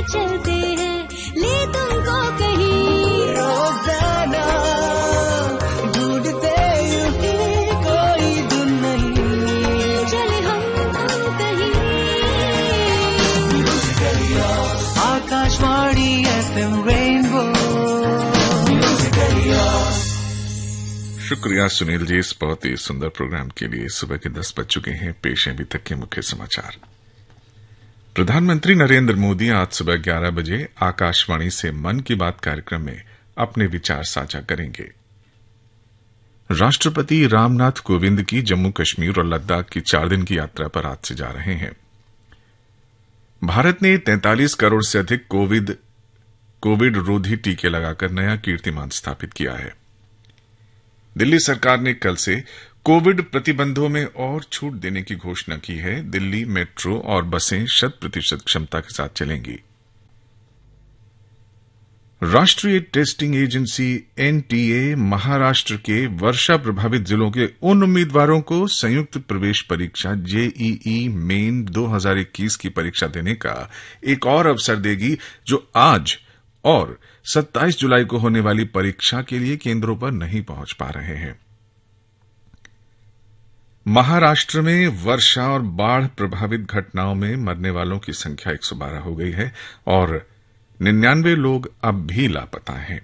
चलते हैं, ले तुमको कहीं रोजाना ढूंढते यूं ही कोई धुन नहीं, चले हम कहीं। Akashvani FM rainbow. शुक्रिया सुनील जी इस बहुत ही सुंदर प्रोग्राम के लिए। सुबह के 10 बज चुके हैं। पेश है अभी तक के मुख्य समाचार। प्रधानमंत्री नरेंद्र मोदी आज सुबह 11 बजे आकाशवाणी से मन की बात कार्यक्रम में अपने विचार साझा करेंगे। राष्ट्रपति रामनाथ कोविंद की जम्मू कश्मीर और लद्दाख की 4 दिन की यात्रा पर आज से जा रहे हैं। भारत ने 43 करोड़ से अधिक कोविड रोधी टीके लगाकर नया कीर्तिमान स्थापित किया है। दिल्ली सरकार ने कल से कोविड प्रतिबंधों में और छूट देने की घोषणा की है। दिल्ली मेट्रो और बसें 100% क्षमता के साथ चलेंगी। राष्ट्रीय टेस्टिंग एजेंसी एनटीए महाराष्ट्र के वर्षा प्रभावित जिलों के उन उम्मीदवारों को संयुक्त प्रवेश परीक्षा जेईई मेन 2021 की परीक्षा देने का एक और अवसर देगी, जो आज और 27 जुलाई को होने वाली परीक्षा के लिए केंद्रों पर नहीं पहुंच पा रहे हैं। महाराष्ट्र में वर्षा और बाढ़ प्रभावित घटनाओं में मरने वालों की संख्या 112 हो गई है और 99 लोग अब भी लापता हैं।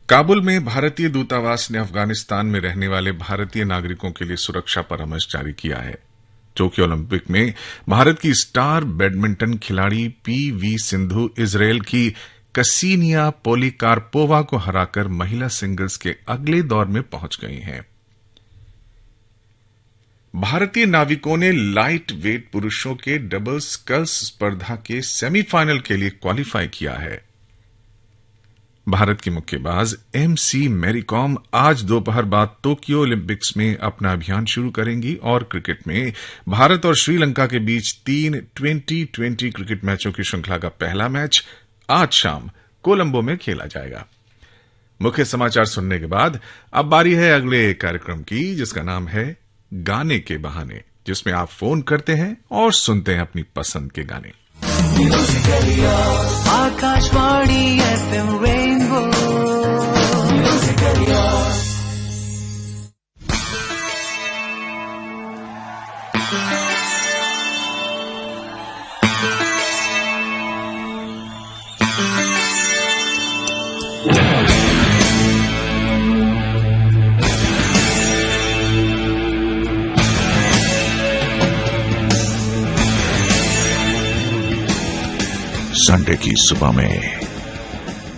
काबुल में भारतीय दूतावास ने अफगानिस्तान में रहने वाले भारतीय नागरिकों के लिए सुरक्षा परामर्श जारी किया है। टोक्यो ओलंपिक में भारत की स्टार बैडमिंटन खिलाड़ी पीवी सिंधु इजरायल की कसीनिया पोलिकार्पोवा को हराकर महिला सिंगल्स के अगले दौर में पहुंच गई हैं। भारतीय नाविकों ने लाइट वेट पुरुषों के डबल स्कल्स स्पर्धा के सेमीफाइनल के लिए क्वालिफाई किया है। भारत की मुक्केबाज एमसी मैरीकॉम आज दोपहर बाद टोक्यो ओलंपिक्स में अपना अभियान शुरू करेंगी और क्रिकेट में भारत और श्रीलंका के बीच 3 2020 क्रिकेट मैचों की श्रृंखला का पहला मैच आज शाम कोलंबो में खेला जाएगा। मुख्य समाचार सुनने के बाद अब बारी है अगले कार्यक्रम की, जिसका नाम है गाने के बहाने, जिसमें आप फोन करते हैं और सुनते हैं अपनी पसंद के गाने। Akashvani FM rainbow. संडे की सुबह में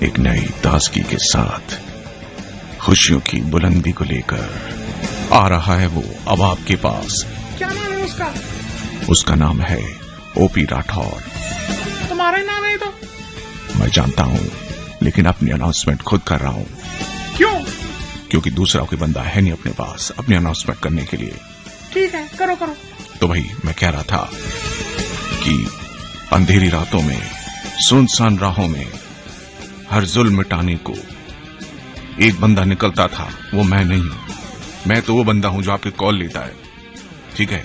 एक नई ताजगी के साथ खुशियों की बुलंदी को लेकर आ रहा है वो अब आपके पास। क्या नाम है उसका? उसका नाम है ओपी राठौर। तुम्हारा ही नाम है तो? मैं जानता हूं, लेकिन अपनी अनाउंसमेंट खुद कर रहा हूं। क्यों? क्योंकि दूसरा कोई बंदा है नहीं अपने पास अपनी अनाउंसमेंट करने के लिए। ठीक है, करो करो। तो भाई मैं कह रहा था कि अंधेरी रातों में सुनसान राहों में हर जुल्म मिटाने को एक बंदा निकलता था। वो मैं नहीं हूं। मैं तो वो बंदा हूं जो आपके कॉल लेता है। ठीक है,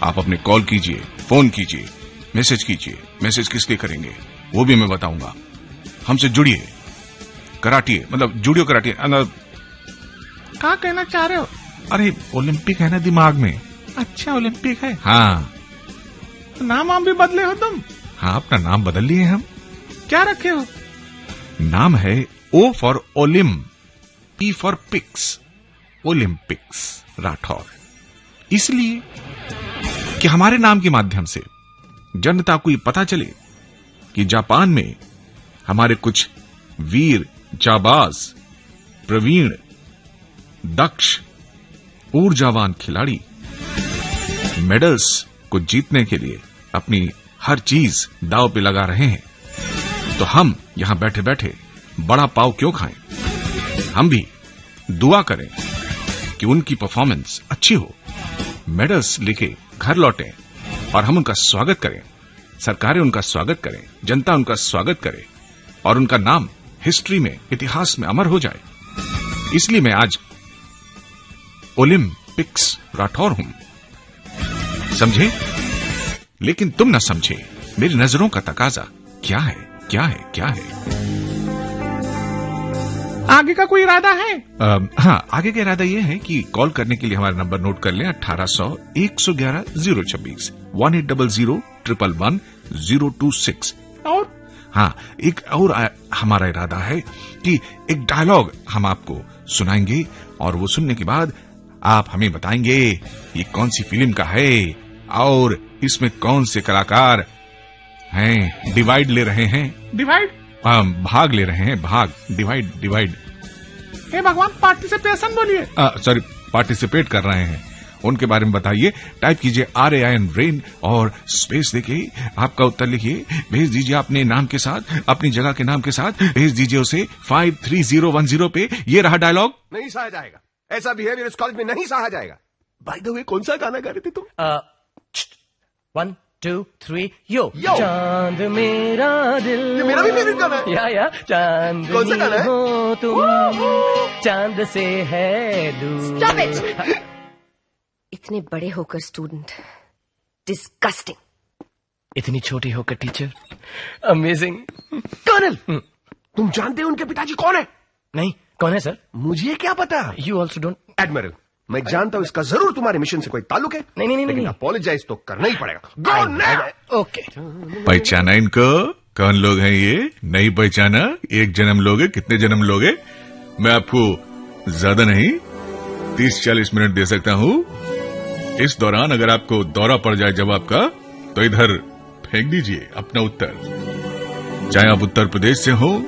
आप अपने कॉल कीजिए, फोन कीजिए, मैसेज कीजिए। मैसेज किस लिए करेंगे वो भी मैं बताऊंगा। हमसे जुड़िए, कराटिए, मतलब जुड़ियो कराटिए। क्या कहना चाह रहे हो? अरे ओलंपिक है ना दिमाग में। अच्छा, ओलंपिक है। हाँ, तो नाम भी बदले हो तुम? हाँ, अपना नाम बदल लिए हम। क्या रखे हो? नाम है O for olym, P for pics, Olympics Rathore. इसलिए कि हमारे नाम के माध्यम से जनता को ये पता चले कि जापान में हमारे कुछ वीर, जाबाज, प्रवीण, दक्ष, ऊर्जावान खिलाड़ी मेडल्स को जीतने के लिए अपनी हर चीज दांव पे लगा रहे हैं। तो हम यहां बैठे बैठे बड़ा पाव क्यों खाएं? हम भी दुआ करें कि उनकी परफॉर्मेंस अच्छी हो, मेडल्स लेके घर लौटें और हम उनका स्वागत करें। सरकारें उनका स्वागत करें, जनता उनका स्वागत करे और उनका नाम हिस्ट्री में, इतिहास में अमर हो जाए। इसलिए मैं आज ओलंपिक्स राठौर हूं, समझे? लेकिन तुम ना समझे, मेरी नजरों का तकाजा क्या है, क्या है, क्या है? आगे का कोई इरादा है? हाँ, आगे का इरादा यह है कि कॉल करने के लिए हमारा नंबर नोट कर लें 1800-111-026 1800-111-026। और हाँ, एक और हमारा इरादा है कि एक डायलॉग हम आपको सुनाएंगे और वो सुनने के बाद आप हमें बताएंगे ये कौन सी फिल्म का है और इसमें कौन से कलाकार हैं, डिवाइड ले रहे हैं, डिवाइड? भाग ले रहे हैं, भाग, डिवाइड। हे भगवान, पार्टिसिपेशन बोलिए। सॉरी, पार्टिसिपेट कर रहे हैं, उनके बारे में बताइए। टाइप कीजिए RAIN रेन और स्पेस देके आपका उत्तर लिखिए, भेज दीजिए अपने नाम के साथ, अपनी जगह के नाम के साथ, भेज दीजिए उसे 53010 पे। ये रहा डायलॉग। नहीं सहा जाएगा, ऐसा बिहेवियर इस कॉलेज में नहीं सहा जाएगा। बाय द वे, कौन सा गाना गा रहे थे तुम? 1 2 3 यो। यो। चांद मेरा दिल, ये मेरा भी फेवरेट गाना है। या चांद कौन सा गाना है? हो तुम, चांद से है दूर। Stop it! इतने बड़े होकर स्टूडेंट, डिस्गस्टिंग। इतनी छोटी होकर टीचर, अमेजिंग। कर्नल, तुम जानते हो उनके पिताजी कौन है? नहीं, कौन है सर? मुझे क्या पता। You also don't? एडमिरल, मैं जानता हूँ इसका जरूर तुम्हारे मिशन से कोई ताल्लुक है। नहीं। लेकिन अपोलोजाइज तो करना ही पड़ेगा। Go now. ओके। पहचाना इनको? कौन लोग हैं ये? नहीं पहचाना? एक जन्म लोगे? कितने जन्म लोगे? मैं आपको ज्यादा नहीं 30-40 मिनट दे सकता हूँ। इस दौरान अगर आपको दौरा पड़ जाए जवाब का तो इधर फेंक दीजिए अपना उत्तर। चाहे आप उत्तर प्रदेश से हो,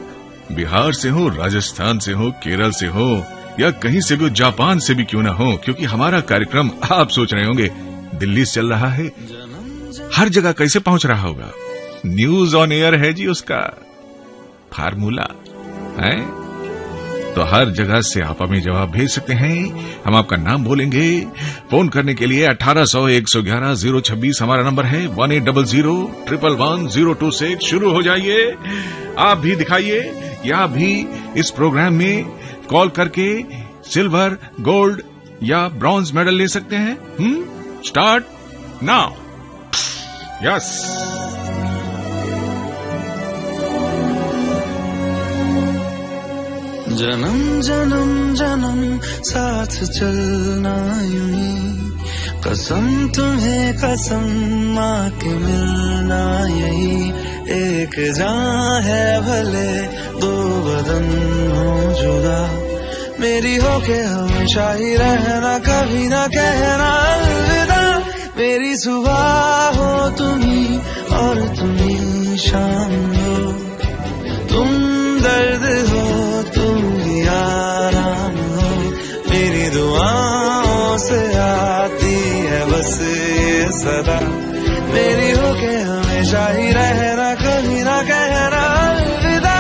बिहार से हो, राजस्थान से हो, केरल से हो या कहीं से भी, जापान से भी क्यों ना हो, क्योंकि हमारा कार्यक्रम आप सोच रहे होंगे दिल्ली से चल रहा है, हर जगह कैसे पहुंच रहा होगा? न्यूज ऑन एयर है जी उसका फार्मूला है, तो हर जगह से आप हमें जवाब भेज सकते हैं। हम आपका नाम बोलेंगे। फोन करने के लिए 1800-111-026 हमारा नंबर है। 1800-111-026। शुरू हो जाइए। आप भी दिखाइए कि आप भी इस प्रोग्राम में कॉल करके सिल्वर, गोल्ड या ब्रॉन्ज मेडल ले सकते हैं। Start now. यस। जन्म जन्म जन्म साथ चलना यूं ही, कसम तुम्हें कसम माँ के मिलना यही, एक जान है भले दो बदन हो जुदा, मेरी होके हमेशा ही रहना, कभी ना कहना अलविदा, मेरी सुबह हो तुम्ही और तुम्ही शाम हो, तुम दर्द हो तुम ही आराम हो, मेरी दुआओं से आती है बस ये सदा, मेरी होके हमेशा ही रहना, कभी ना कहना अलविदा।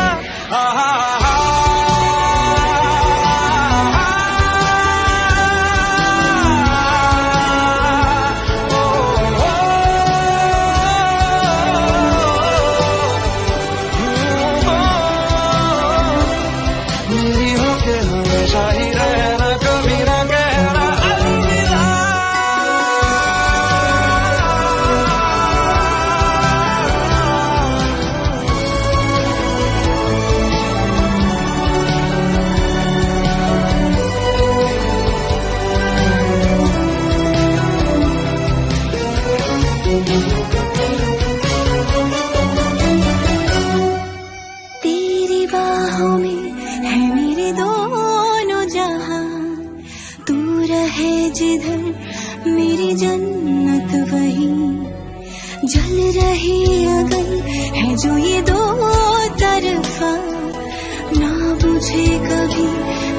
तेरी बाहों में है मेरे दोनों जहां, तू रहे जिधर मेरी जन्नत वहीं, जल रही अगर है जो ये दो तरफा, ना बुझे कभी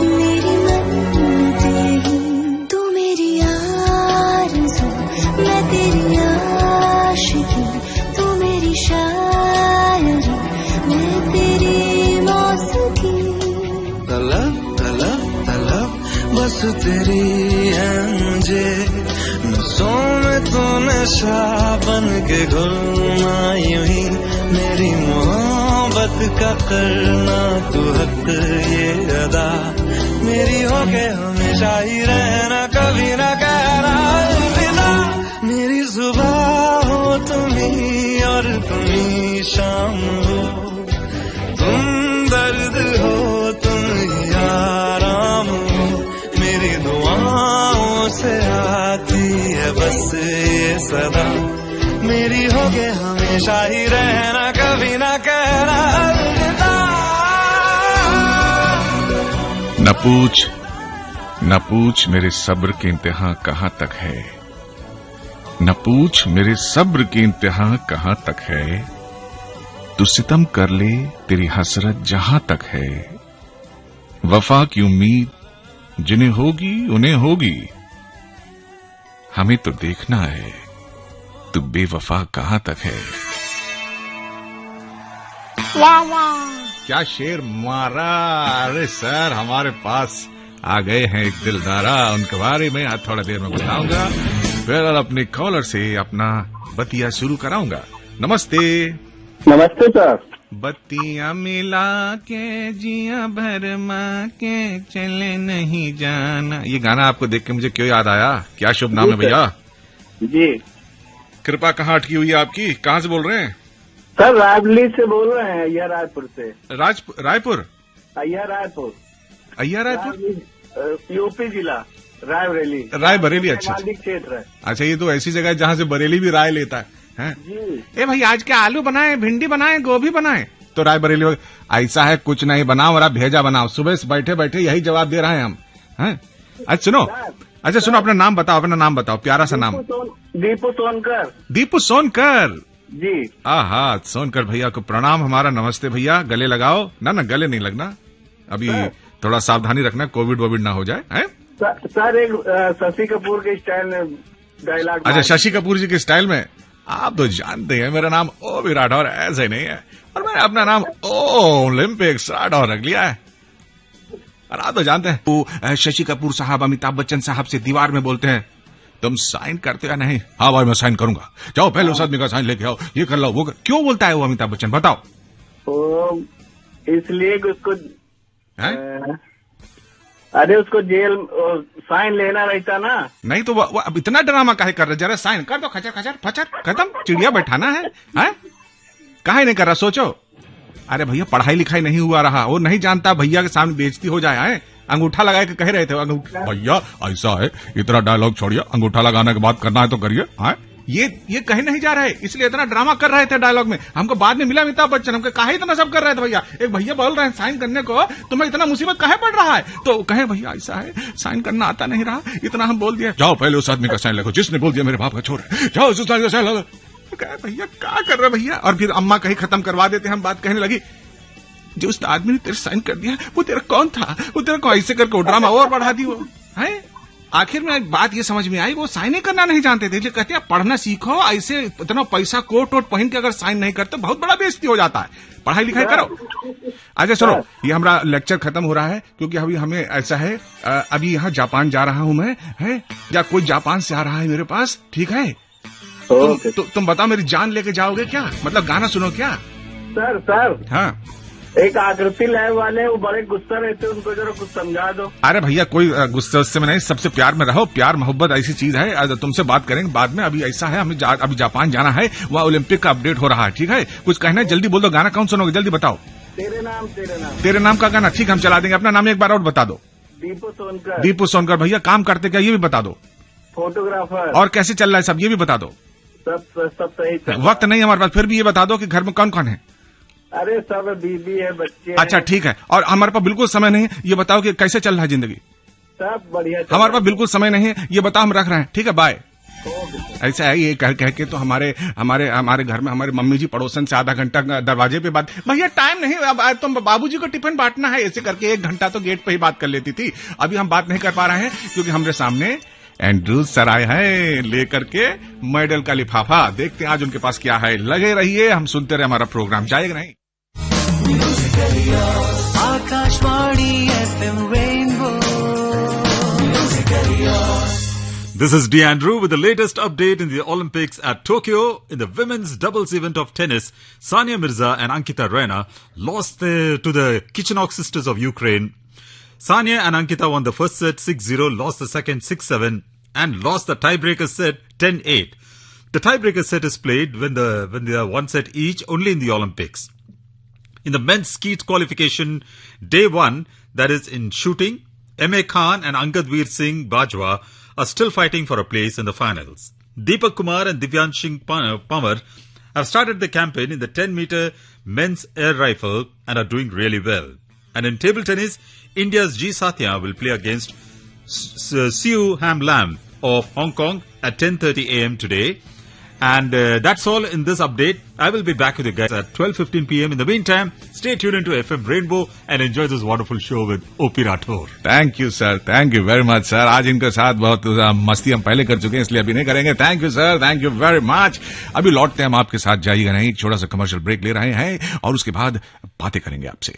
मेरी मन्नत यही, तू मेरी आरज़ू मैं तेरी आशिकी, तू मेरी शायरी मैं तेरी मौसीकी, तलब तलब तलब बस तेरी है मुझे, नसों में तो नशा बन के घुलना यूं ही, मेरी मोहब्बत का करना तू हक ये अदा, मेरी होके हमेशा ही रहना, कभी ना कहना अलविदा, मेरी सुबह हो तुम्ही और तुम बस ये सदा मेरी होगे हमेशा ही रहना, कभी ना कहना अलविदा। न पूछ मेरे सब्र की इंतहा कहां तक है, न पूछ मेरे सब्र की इंतहा कहां तक है, तू सितम कर ले तेरी हसरत जहां तक है, वफा की उम्मीद जिन्हें होगी उन्हें होगी, हमें तो देखना है तू बेवफा कहां तक है। वाह वाह, क्या शेर मारा। अरे सर, हमारे पास आ गए हैं एक दिलदारा, उनके बारे में आज थोड़ा देर में बताऊंगा, फिर अपने कॉलर से अपना बतिया शुरू कराऊंगा। नमस्ते। नमस्ते सर। बत्तियां मिला के जिया भरमा के चले नहीं जाना, ये गाना आपको देख के मुझे क्यों याद आया? क्या शुभ नाम है भैया? जी। कृपा कहाँ अटकी हुई है आपकी? कहाँ से बोल रहे हैं? सर रायबरेली से बोल रहे हैं, अय्या रायपुर से। रायपुर? अय्या रायपुर। अय्या रायपुर? यूपी जिला रायबरेली। रायबरेली, अच्छा क्षेत्र है। अच्छा, ये तो ऐसी जगह है जहाँ से बरेली भी राय लेता है? जी। ए भाई आज क्या आलू बनाए, भिंडी बनाए, गोभी बनाए? तो रायबरेली ऐसा है, कुछ नहीं बनाओ और आप भेजा बनाओ। सुबह से बैठे बैठे यही जवाब दे रहे हैं हम। हैं? अच्छा सुनो, अपना नाम बताओ, प्यारा सा नाम। दीपू सोनकर। दीपू सोनकर जी। हाँ, सोनकर भैया को प्रणाम हमारा। नमस्ते भैया, गले लगाओ। ना गले नहीं लगना, अभी थोड़ा सावधानी रखना, कोविड वोविड ना हो जाए। हैं? सर एक शशि कपूर के स्टाइल में डायलॉग। अच्छा, शशि कपूर जी के स्टाइल में? आप तो जानते हैं मेरा नाम ओ भी राठौर ऐसे नहीं है, और मैंने अपना नाम ओ ओलंपिक्स राठौर रख लिया है, और आप तो जानते हैं वो शशि कपूर साहब अमिताभ बच्चन साहब से दीवार में बोलते हैं, तुम साइन करते या नहीं? हाँ भाई मैं साइन करूंगा, जाओ पहले उस आदमी का साइन लेके आओ, ये कर लो वो कर। क्यों बोलता है वो अमिताभ बच्चन, बताओ? इसलिए कि उसको अरे उसको जेल साइन लेना रहता ना। नहीं तो वो अब इतना ड्रामा काहे कर रहे? जरा साइन कर दो, खचर खचर फचर खत्म, चिड़िया बैठाना है। काहे नहीं कर रहा, सोचो। अरे भैया पढ़ाई लिखाई नहीं हुआ रहा, वो नहीं जानता भैया के सामने बेइज्जती हो जाए। है अंगूठा लगा के कह रहे थे, भैया ऐसा है, इतना डायलॉग छोड़िए, अंगूठा लगाने के बाद करना है तो करिए। ये कहीं नहीं जा रहे, इसलिए इतना ड्रामा कर रहे थे डायलॉग में। हमको बाद में मिला अमिताभ बच्चन, हमको काहे इतना सब कर रहे थे भैया? एक भैया बोल रहे हैं साइन करने को, तुम्हें इतना मुसीबत काहे पड़ रहा है? तो कहे भैया ऐसा है, साइन करना आता नहीं रहा, इतना हम बोल दिया, जाओ पहले उस आदमी का साइन लिखो जिसने बोल दिया मेरे बाप का छोर है, जाओ उस आदमी का साइन लो। कहे भैया क्या कर रहे भैया? और फिर अम्मा कहीं खत्म करवा देते, हम बात कहने लगी, जो उस आदमी ने तेरे साइन कर दिया वो तेरा कौन था? वो तेरे को ऐसे करके ड्रामा और बढ़ा दी वो है। आखिर में एक बात ये समझ में आई, वो साइन ही करना नहीं जानते थे, इसलिए कहते हैं पढ़ना सीखो, ऐसे इतना पैसा कोट वोट पहन के अगर साइन नहीं करते बहुत बड़ा बेइज्जती हो जाता है, पढ़ाई लिखाई करो। अच्छा सुनो, ये हमारा लेक्चर खत्म हो रहा है क्योंकि अभी हमें ऐसा है, अभी यहाँ जापान जा रहा हूँ मैं, है या कोई जापान से आ रहा है मेरे पास, ठीक है? तुम बताओ मेरी जान लेके जाओगे क्या? मतलब गाना सुनो क्या? सर हाँ, एक आकृति लहर वाले वो बड़े गुस्सा रहते, उनको जरा कुछ समझा दो। अरे भैया कोई गुस्से उससे में नहीं, सबसे प्यार में रहो, प्यार मोहब्बत ऐसी चीज है, तुमसे बात करेंगे बाद में। अभी ऐसा है, हमें अभी जापान जाना है, वहाँ ओलंपिक का अपडेट हो रहा है, ठीक है? कुछ कहना है जल्दी बोल दो, गाना कौन सुनोगे जल्दी बताओ। तेरे नाम का गाना, ठीक हम चला देंगे। अपना नाम एक बार और बता दो। दीपू सोनकर भैया, काम करते क्या ये भी बता दो। फोटोग्राफर। और कैसे चल रहा है सब ये भी बता दो। सब सही। वक्त नहीं हमारे पास, फिर भी ये बता दो कि घर में कौन कौन है? अरे सब बीबी है, बच्चे। अच्छा ठीक है, और हमारे पास बिल्कुल समय नहीं है, ये बताओ कि कैसे चल रहा है जिंदगी? सब बढ़िया। हमारे पास बिल्कुल समय नहीं है, ये बताओ, हम रख रहे हैं, ठीक है, बाय। ऐसा है, ये कह के तो हमारे घर में हमारे मम्मी जी पड़ोसन से आधा घंटा दरवाजे पे बात, भैया टाइम नहीं, अब तुम बाबूजी को टिफिन बांटना है, ऐसे करके 1 घंटा तो गेट पे ही बात कर लेती थी। अभी हम बात नहीं कर पा रहे हैं क्योंकि हमारे सामने एंड्रू सर आए हैं लेकर के मेडल का लिफाफा। देखते हैं आज उनके पास क्या है। लगे रहिए, हम सुनते रहे हमारा प्रोग्राम, जाएगा नहीं। Akashvani FM Rainbow. This is D'Andrew with the latest update in the Olympics at Tokyo. In the women's doubles event of tennis, Sania Mirza and Ankita Rana lost to the Kichenok sisters of Ukraine. Sania and Ankita won the first set 6-0, lost the second 6-7, and lost the tiebreaker set 10-8. The tiebreaker set is played when they are one set each only in the Olympics. In the men's skeet qualification, day 1, that is in shooting, M.A. Khan and Angad Veer Singh Bajwa are still fighting for a place in the finals. Deepak Kumar and Divyansh Pawar have started the campaign in the 10-meter men's air rifle and are doing really well. And in table tennis, India's G Satya will play against Siu Ham Lam of Hong Kong at 10:30 a.m. today. And that's all in this update. I will be back with you guys at 12:15 p.m. In the meantime, stay tuned into FM Rainbow and enjoy this wonderful show with O.P. Rathore. Thank you sir, thank you very much sir. आज इनके साथ बहुत मस्ती हम पहले कर चुके हैं, इसलिए अभी नहीं करेंगे. Thank you sir, thank you very much. अभी लौटते हैं हम आपके साथ, जाइएगा नहीं. छोटा सा कमर्शियल ब्रेक ले रहे हैं और उसके बाद बातें करेंगे आपसे.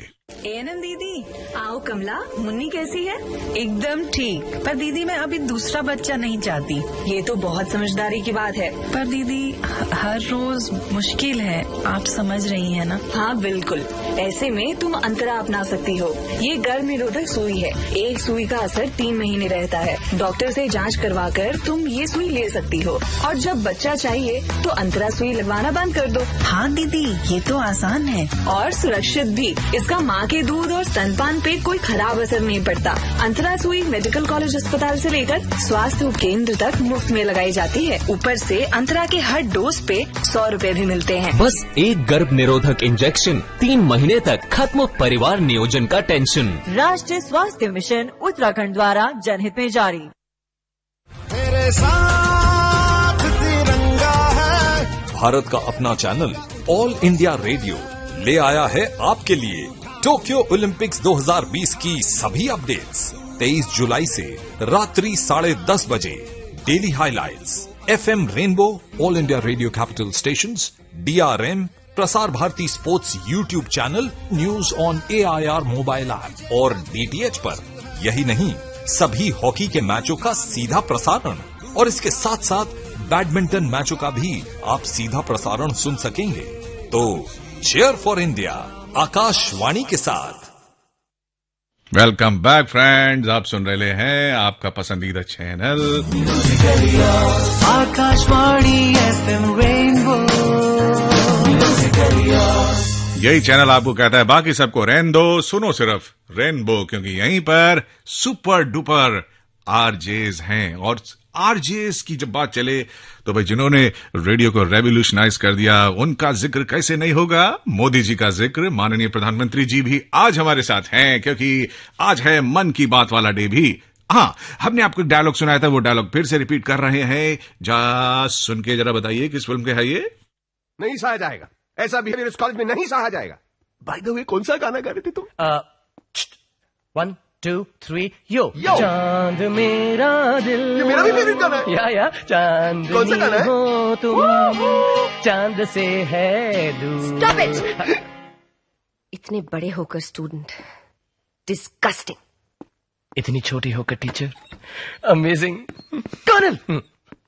एएनएम दीदी, आओ कमला. मुन्नी कैसी है? एकदम ठीक. पर दीदी मैं अभी दूसरा बच्चा नहीं चाहती. ये तो बहुत समझदारी की बात है. पर दीदी हर रोज मुश्किल है, आप समझ रही हैं ना? हाँ बिल्कुल. ऐसे में तुम अंतरा अपना सकती हो. ये गर्भ निरोधक सुई है. एक सुई का असर 3 महीने रहता है. डॉक्टर से जांच करवा कर तुम ये सुई ले सकती हो. और जब बच्चा चाहिए तो अंतरा सुई लगवाना बंद कर दो. हाँ दीदी, ये तो आसान है और सुरक्षित भी. इसका माँ के दूध और स्तनपान पे कोई खराब असर नहीं पड़ता. अंतरा सुई मेडिकल कॉलेज अस्पताल से लेकर स्वास्थ्य केंद्र तक मुफ्त में लगाई जाती है. ऊपर से अंतरा के हर डोज पे 100 रुपए भी मिलते हैं. बस एक गर्भ निरोधक इंजेक्शन, 3 महीने तक खत्म परिवार नियोजन का टेंशन. राष्ट्रीय स्वास्थ्य मिशन उत्तराखंड द्वारा जनहित में जारी. मेरे साथ तिरंगा है. भारत का अपना चैनल ऑल इंडिया रेडियो ले आया है आपके लिए टोक्यो ओलंपिक्स 2020 की सभी अपडेट्स. 23 जुलाई से रात्रि 10:30 बजे daily highlights. FM rainbow, all India radio capital stations, DRM, Prasar Bharati sports YouTube channel, news on AIR mobile app और DTH पर. यही नहीं, सभी हॉकी के मैचों का सीधा प्रसारण और इसके साथ साथ बैडमिंटन मैचों का भी आप सीधा प्रसारण सुन सकेंगे. तो चीयर फॉर इंडिया आकाशवाणी के साथ. वेलकम बैक फ्रेंड्स, आप सुन रहे हैं आपका पसंदीदा चैनल आकाशवाणी FM रेनबो. यही चैनल आपको कहता है बाकी सबको रहने दो, सुनो सिर्फ रेनबो, क्योंकि यहीं पर सुपर डुपर आरजेज हैं. और आरजेस की जब बात चले तो भाई जिन्होंने रेडियो को रेवोल्यूशनाइज कर दिया उनका जिक्र कैसे नहीं होगा. मोदी जी का जिक्र, माननीय प्रधानमंत्री जी भी आज हमारे साथ हैं, क्योंकि आज है मन की बात वाला डे भी. हाँ, हमने आपको डायलॉग सुनाया था, वो डायलॉग फिर से रिपीट कर रहे हैं. जा सुन के जरा बताइए किस फिल्म के है ये. नहीं सहा जाएगा. ऐसा बिहेवियर इस कॉलेज में नहीं सहा जाएगा. बाय द वे, कौन सा गाना गा रहे थे तुम? 1 2 3 यो. यो. चांद मेरा दिल. ये मेरा भी फेवरेट गाना है. या चांद कौन सा गाना है? हो तुम चांद से है दूर. Stop it! इतने बड़े होकर स्टूडेंट, डिस्गस्टिंग. इतनी छोटी होकर टीचर, अमेजिंग. कर्नल,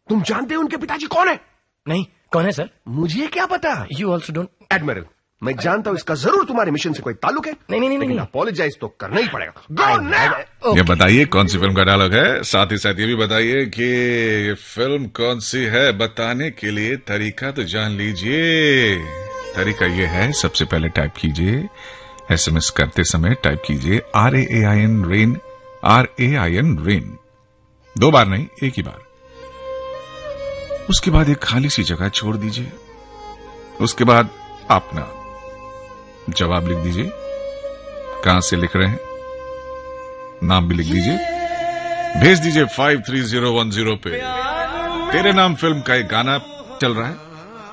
तुम जानते हो उनके पिताजी कौन है? नहीं, कौन है सर? मुझे क्या पता. You also don't. एडमिरल, मैं जानता हूं इसका जरूर तुम्हारे मिशन से कोई ताल्लुक है. नहीं. अपोलोजाइज तो करना ही पड़ेगा. Go now! ये बताइए कौन सी फिल्म का डायलॉग है. साथ ही साथ ये भी बताइए कि ये फिल्म कौन सी है. बताने के लिए तरीका तो जान लीजिए. तरीका ये है, सबसे पहले टाइप कीजिए, SMS करते समय टाइप कीजिए RAIN रेन, RAIN रेन. 2 बार नहीं, एक ही बार. उसके बाद एक खाली सी जगह छोड़ दीजिए. उसके बाद अपना जवाब लिख दीजिए. कहां से लिख रहे हैं, नाम भी लिख दीजिए. भेज दीजिए 53010 पे. तेरे नाम फिल्म का एक गाना चल रहा है.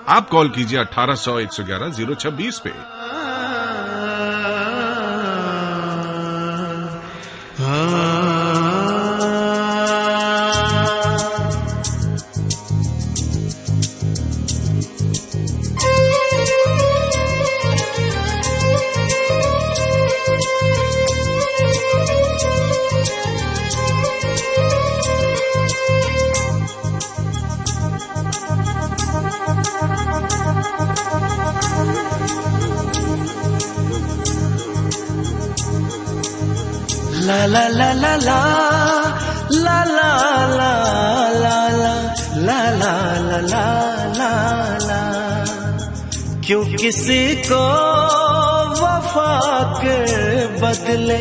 आप कॉल कीजिए 1800-111-026 पे. La la la la la la la la la la la la la la la la. क्यों किसी को वफा के बदले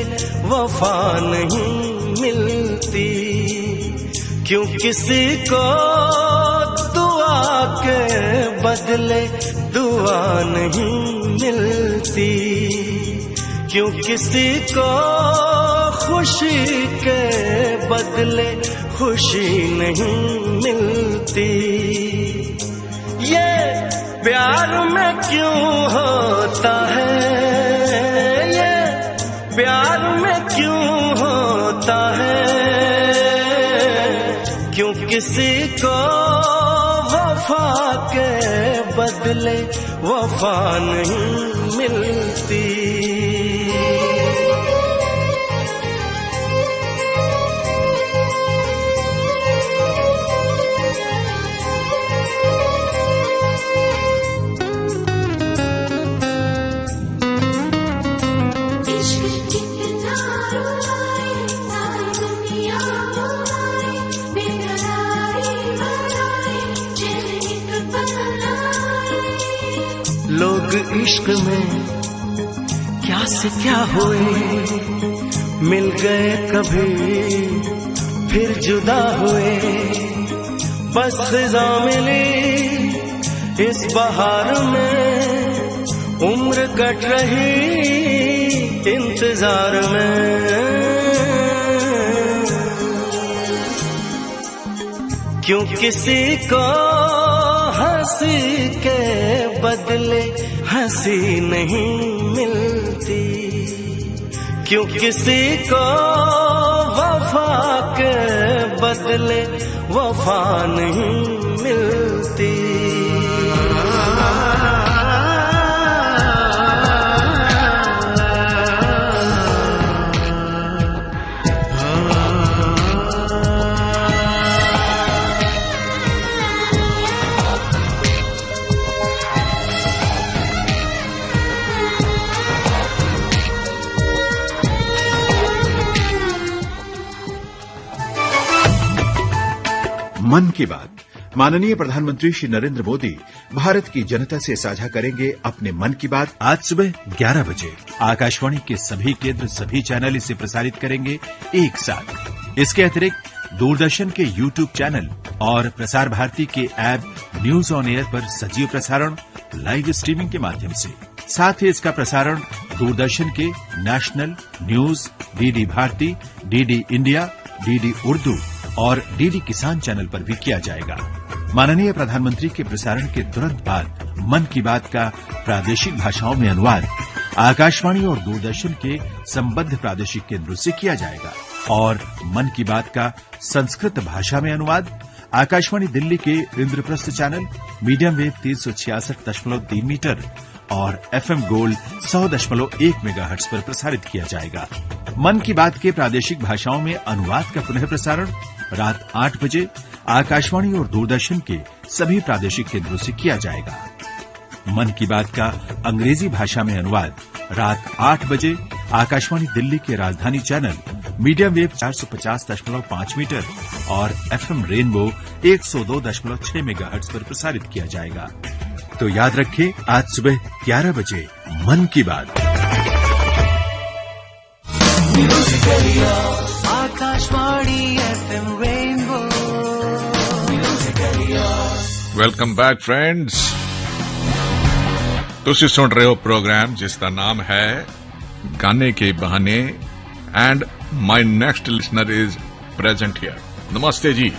वफा नहीं मिलती. क्यों किसी को दुआ के बदले दुआ नहीं मिलती, क्यों किसी को खुशी के बदले खुशी नहीं मिलती। ये प्यार में क्यों होता है, ये प्यार में क्यों होता है, क्यों किसी को वफा के बदले वफा नहीं मिलती। लोग इश्क में क्या से क्या हुए, मिल गए कभी फिर जुदा हुए। बस ख़िज़ा मिली इस बहार में, उम्र कट रही इंतजार में। क्यों किसी को हंसी के बदले हंसी नहीं मिलती, क्यों किसी को वफा के बदले वफा नहीं मिलती। मन की बात। माननीय प्रधानमंत्री श्री नरेंद्र मोदी भारत की जनता से साझा करेंगे अपने मन की बात आज सुबह 11 बजे। आकाशवाणी के सभी केंद्र, सभी चैनल इसे प्रसारित करेंगे एक साथ। इसके अतिरिक्त दूरदर्शन के YouTube चैनल और प्रसार भारती के ऐप न्यूज ऑन एयर पर सजीव प्रसारण लाइव स्ट्रीमिंग के माध्यम से। साथ ही इसका प्रसारण दूरदर्शन के national news, DD Bharati, DD India, DD Urdu और डीडी किसान चैनल पर भी किया जाएगा। माननीय प्रधानमंत्री के प्रसारण के तुरंत बाद मन की बात का प्रादेशिक भाषाओं में अनुवाद आकाशवाणी और दूरदर्शन के संबद्ध प्रादेशिक केंद्रों से किया जाएगा और मन की बात का संस्कृत भाषा में अनुवाद आकाशवाणी दिल्ली के Indraprastha channel medium wave 366.3 metre और FM गोल्ड 100.1 मेगाहर्ट्ज पर प्रसारित किया जाएगा। मन की बात के प्रादेशिक भाषाओं में अनुवाद का पुनः प्रसारण रात 8 बजे आकाशवाणी और दूरदर्शन के सभी प्रादेशिक केंद्रों से किया जाएगा। मन की बात का अंग्रेजी भाषा में अनुवाद रात 8 बजे आकाशवाणी दिल्ली के राजधानी चैनल मीडियम वेव 450.5 मीटर और FM रेनबो 102.6 मेगाहर्ट्ज पर प्रसारित किया जाएगा। तो याद रखें, आज सुबह 11 बजे मन की बात। Akashvani FM rainbow. Welcome back friends. तुसी सुन रहे हो प्रोग्राम जिसका नाम है गाने के बहाने and my next listener is present here. नमस्ते जी।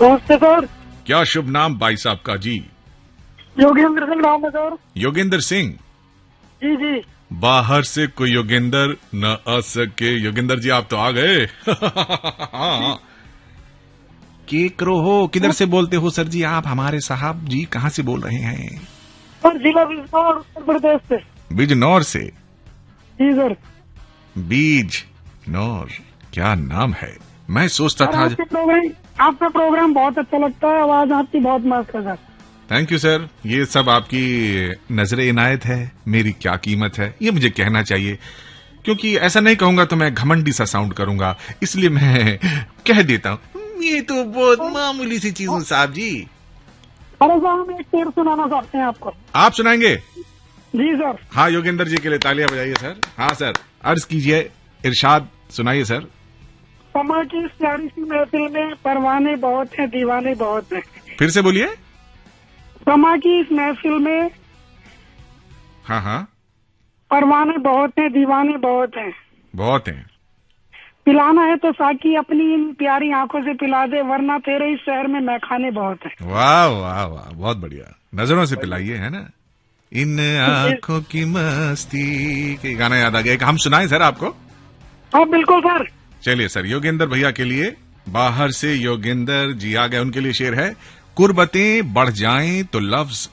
नमस्ते सर। क्या शुभ नाम भाई साहब का जी? योगेंद्र सिंह नाम है सर। योगेंद्र सिंह जी जी। बाहर से कोई योगेंद्र न आ सके। योगेंद्र जी आप तो आ गए। के करो हो, किधर से बोलते हो सर जी आप? हमारे साहब जी कहाँ से बोल रहे हैं? सर जिला बिजनौर उत्तर प्रदेश से। बिजनौर से? जी सर। बिजनौर, क्या नाम है। मैं सोचता था आपका प्रोग्राम बहुत अच्छा लगता है, आवाज आपकी बहुत मस्त है सर। Thank you sir. ये सब आपकी नजरे इनायत है, मेरी क्या कीमत है ये मुझे कहना चाहिए, क्योंकि ऐसा नहीं कहूंगा तो मैं घमंडी सा साउंड करूंगा, इसलिए मैं कह देता हूँ ये तो बहुत मामूली सी चीज है साहब जी। अरे सर हम एक शेर सुनाना चाहते हैं आपको। आप सुनाएंगे? जी सर। हाँ, योगेंद्र जी के लिए तालियां बजाइए सर। हाँ सर, अर्ज कीजिए, इरशाद सुनाइए सर। समा की इस प्यारी सी महफिल में परवाने बहुत हैं, दीवाने बहुत हैं। फिर से बोलिए। समा की इस महफिल में हाँ हाँ, परवाने बहुत हैं, दीवाने बहुत हैं। बहुत हैं। पिलाना है तो साकी अपनी इन प्यारी आंखों से पिला दे, वरना तेरे इस शहर में मैखाने बहुत हैं। वाह वाह वाह, बहुत बढ़िया। नजरों से पिलाइए, है ना। इन आंखों की मस्ती के गाना याद आ गया। हम सुनाएं सर आपको? हाँ बिल्कुल सर। चलिए सर, योगेंद्र भैया के लिए, बाहर से योगेंद्र जी आ गए, उनके लिए शेर है। कुर्बतें बढ़ जाएं तो लफ्ज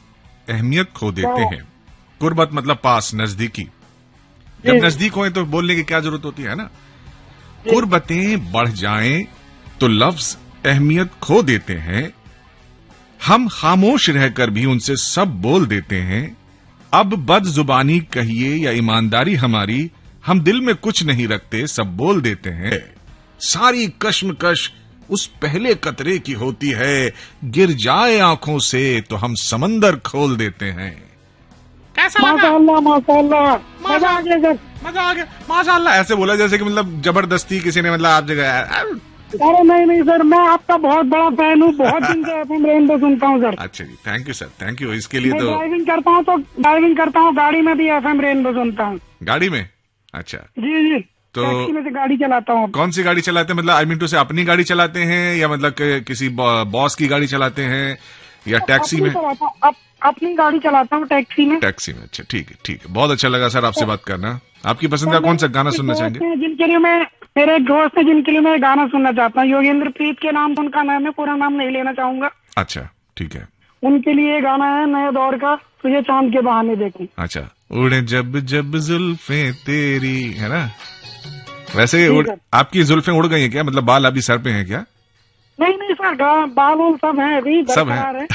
अहमियत खो देते हैं। कुर्बत मतलब पास, नजदीकी। जब नजदीक होए तो बोलने की क्या जरूरत होती है ना। कुर्बतें बढ़ जाएं तो लफ्ज अहमियत खो देते हैं। हम खामोश रहकर भी उनसे सब बोल देते हैं। अब बदजुबानी कहिए या ईमानदारी हमारी, हम दिल में कुछ नहीं रखते, सब बोल देते हैं। सारी कश्मकश उस पहले कतरे की होती है, गिर जाए आंखों से तो हम समंदर खोल देते हैं। कैसा लगा? माशाअल्लाह माशाअल्लाह, मजा आ गया सर, मजा आ गया। माशाअल्लाह ऐसे बोला जैसे कि मतलब जबरदस्ती किसी ने मतलब आप जगह। अरे नहीं सर, मैं आपका बहुत बड़ा फैन हूँ, बहुत दिन से FM रेनबो सुनता हूँ सर। अच्छा जी, thank you sir, thank you. इसके लिए मैं तो ड्राइविंग करता हूँ, गाड़ी में भी FM रेनबो सुनता हूँ। गाड़ी में? अच्छा जी तो टैक्सी में से गाड़ी चलाता हूँ। कौन सी गाड़ी चलाते हैं? मतलब आई मीन टू से अपनी गाड़ी चलाते हैं या मतलब किसी बॉस की गाड़ी चलाते हैं या टैक्सी में? अपनी गाड़ी चलाता हूँ, टैक्सी में। टैक्सी में, अच्छा ठीक है ठीक है। बहुत अच्छा लगा सर आपसे बात करना। आपकी पसंद का कौन सा गाना सुनना चाहेंगे? जिनके लिए मैं, मेरे एक दोस्त है जिनके लिए मैं गाना सुनना चाहता हूँ, योगेंद्र प्रीत के नाम, उनका नाम है, पूरा नाम नहीं लेना चाहूंगा। अच्छा ठीक है। उनके लिए गाना है नए दौर का, तुझे चांद के बहाने देखूं। अच्छा, उड़े जब जब जुल्फे तेरी, है ना। वैसे आपकी जुल्फे उड़ गई हैं क्या? मतलब बाल अभी सर पे हैं क्या? नहीं सर, बाल सब है, अभी सब है।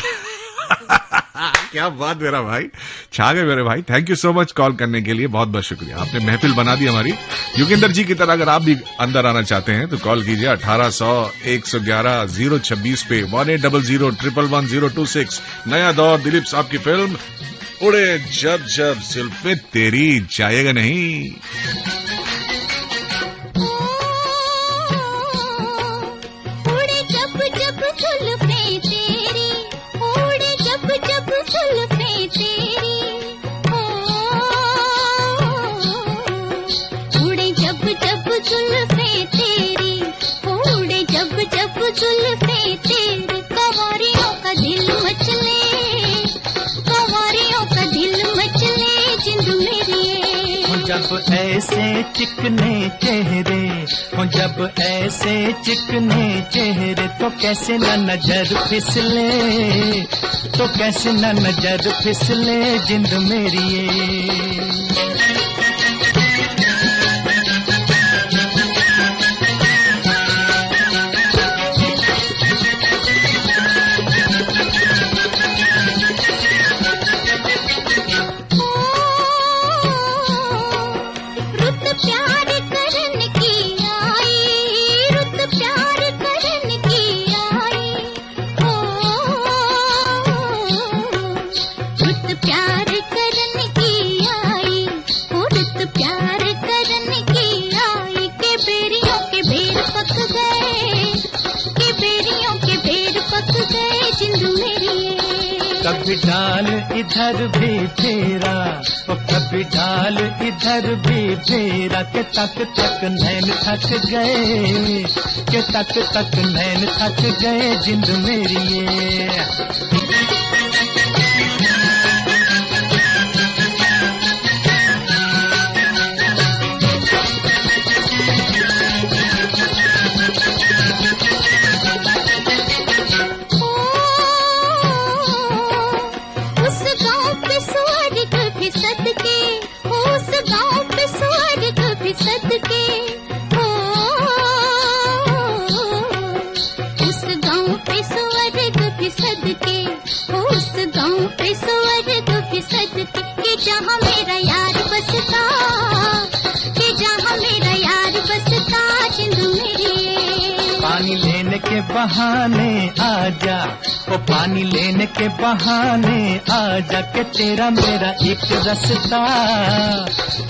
क्या बात मेरा भाई, छा गए मेरे भाई। Thank you so much call करने के लिए, बहुत बहुत शुक्रिया। आपने महफिल बना दी हमारी। योगेंद्र जी की तरह अगर आप भी अंदर आना चाहते हैं तो कॉल कीजिए 1800-111-026 पे 1800-111-026। नया दौर, दिलीप साहब की फिल्म उड़े जब जब जुल्फे तेरी, जाएगा नहीं। जब ऐसे चिकने चेहरे हो, जब ऐसे चिकने चेहरे, तो कैसे न नजर फिसले, तो कैसे न नजर फिसले जिंद मेरी ये। कभी डाल इधर भी फेरा, कभी डाल इधर भी फेरा, के तक तक नैन थक गए, के तक तक नैन थक गए जिंद मेरी ये। के बहाने आजा, ओ पानी लेने के बहाने आजा, के तेरा मेरा एक रास्ता,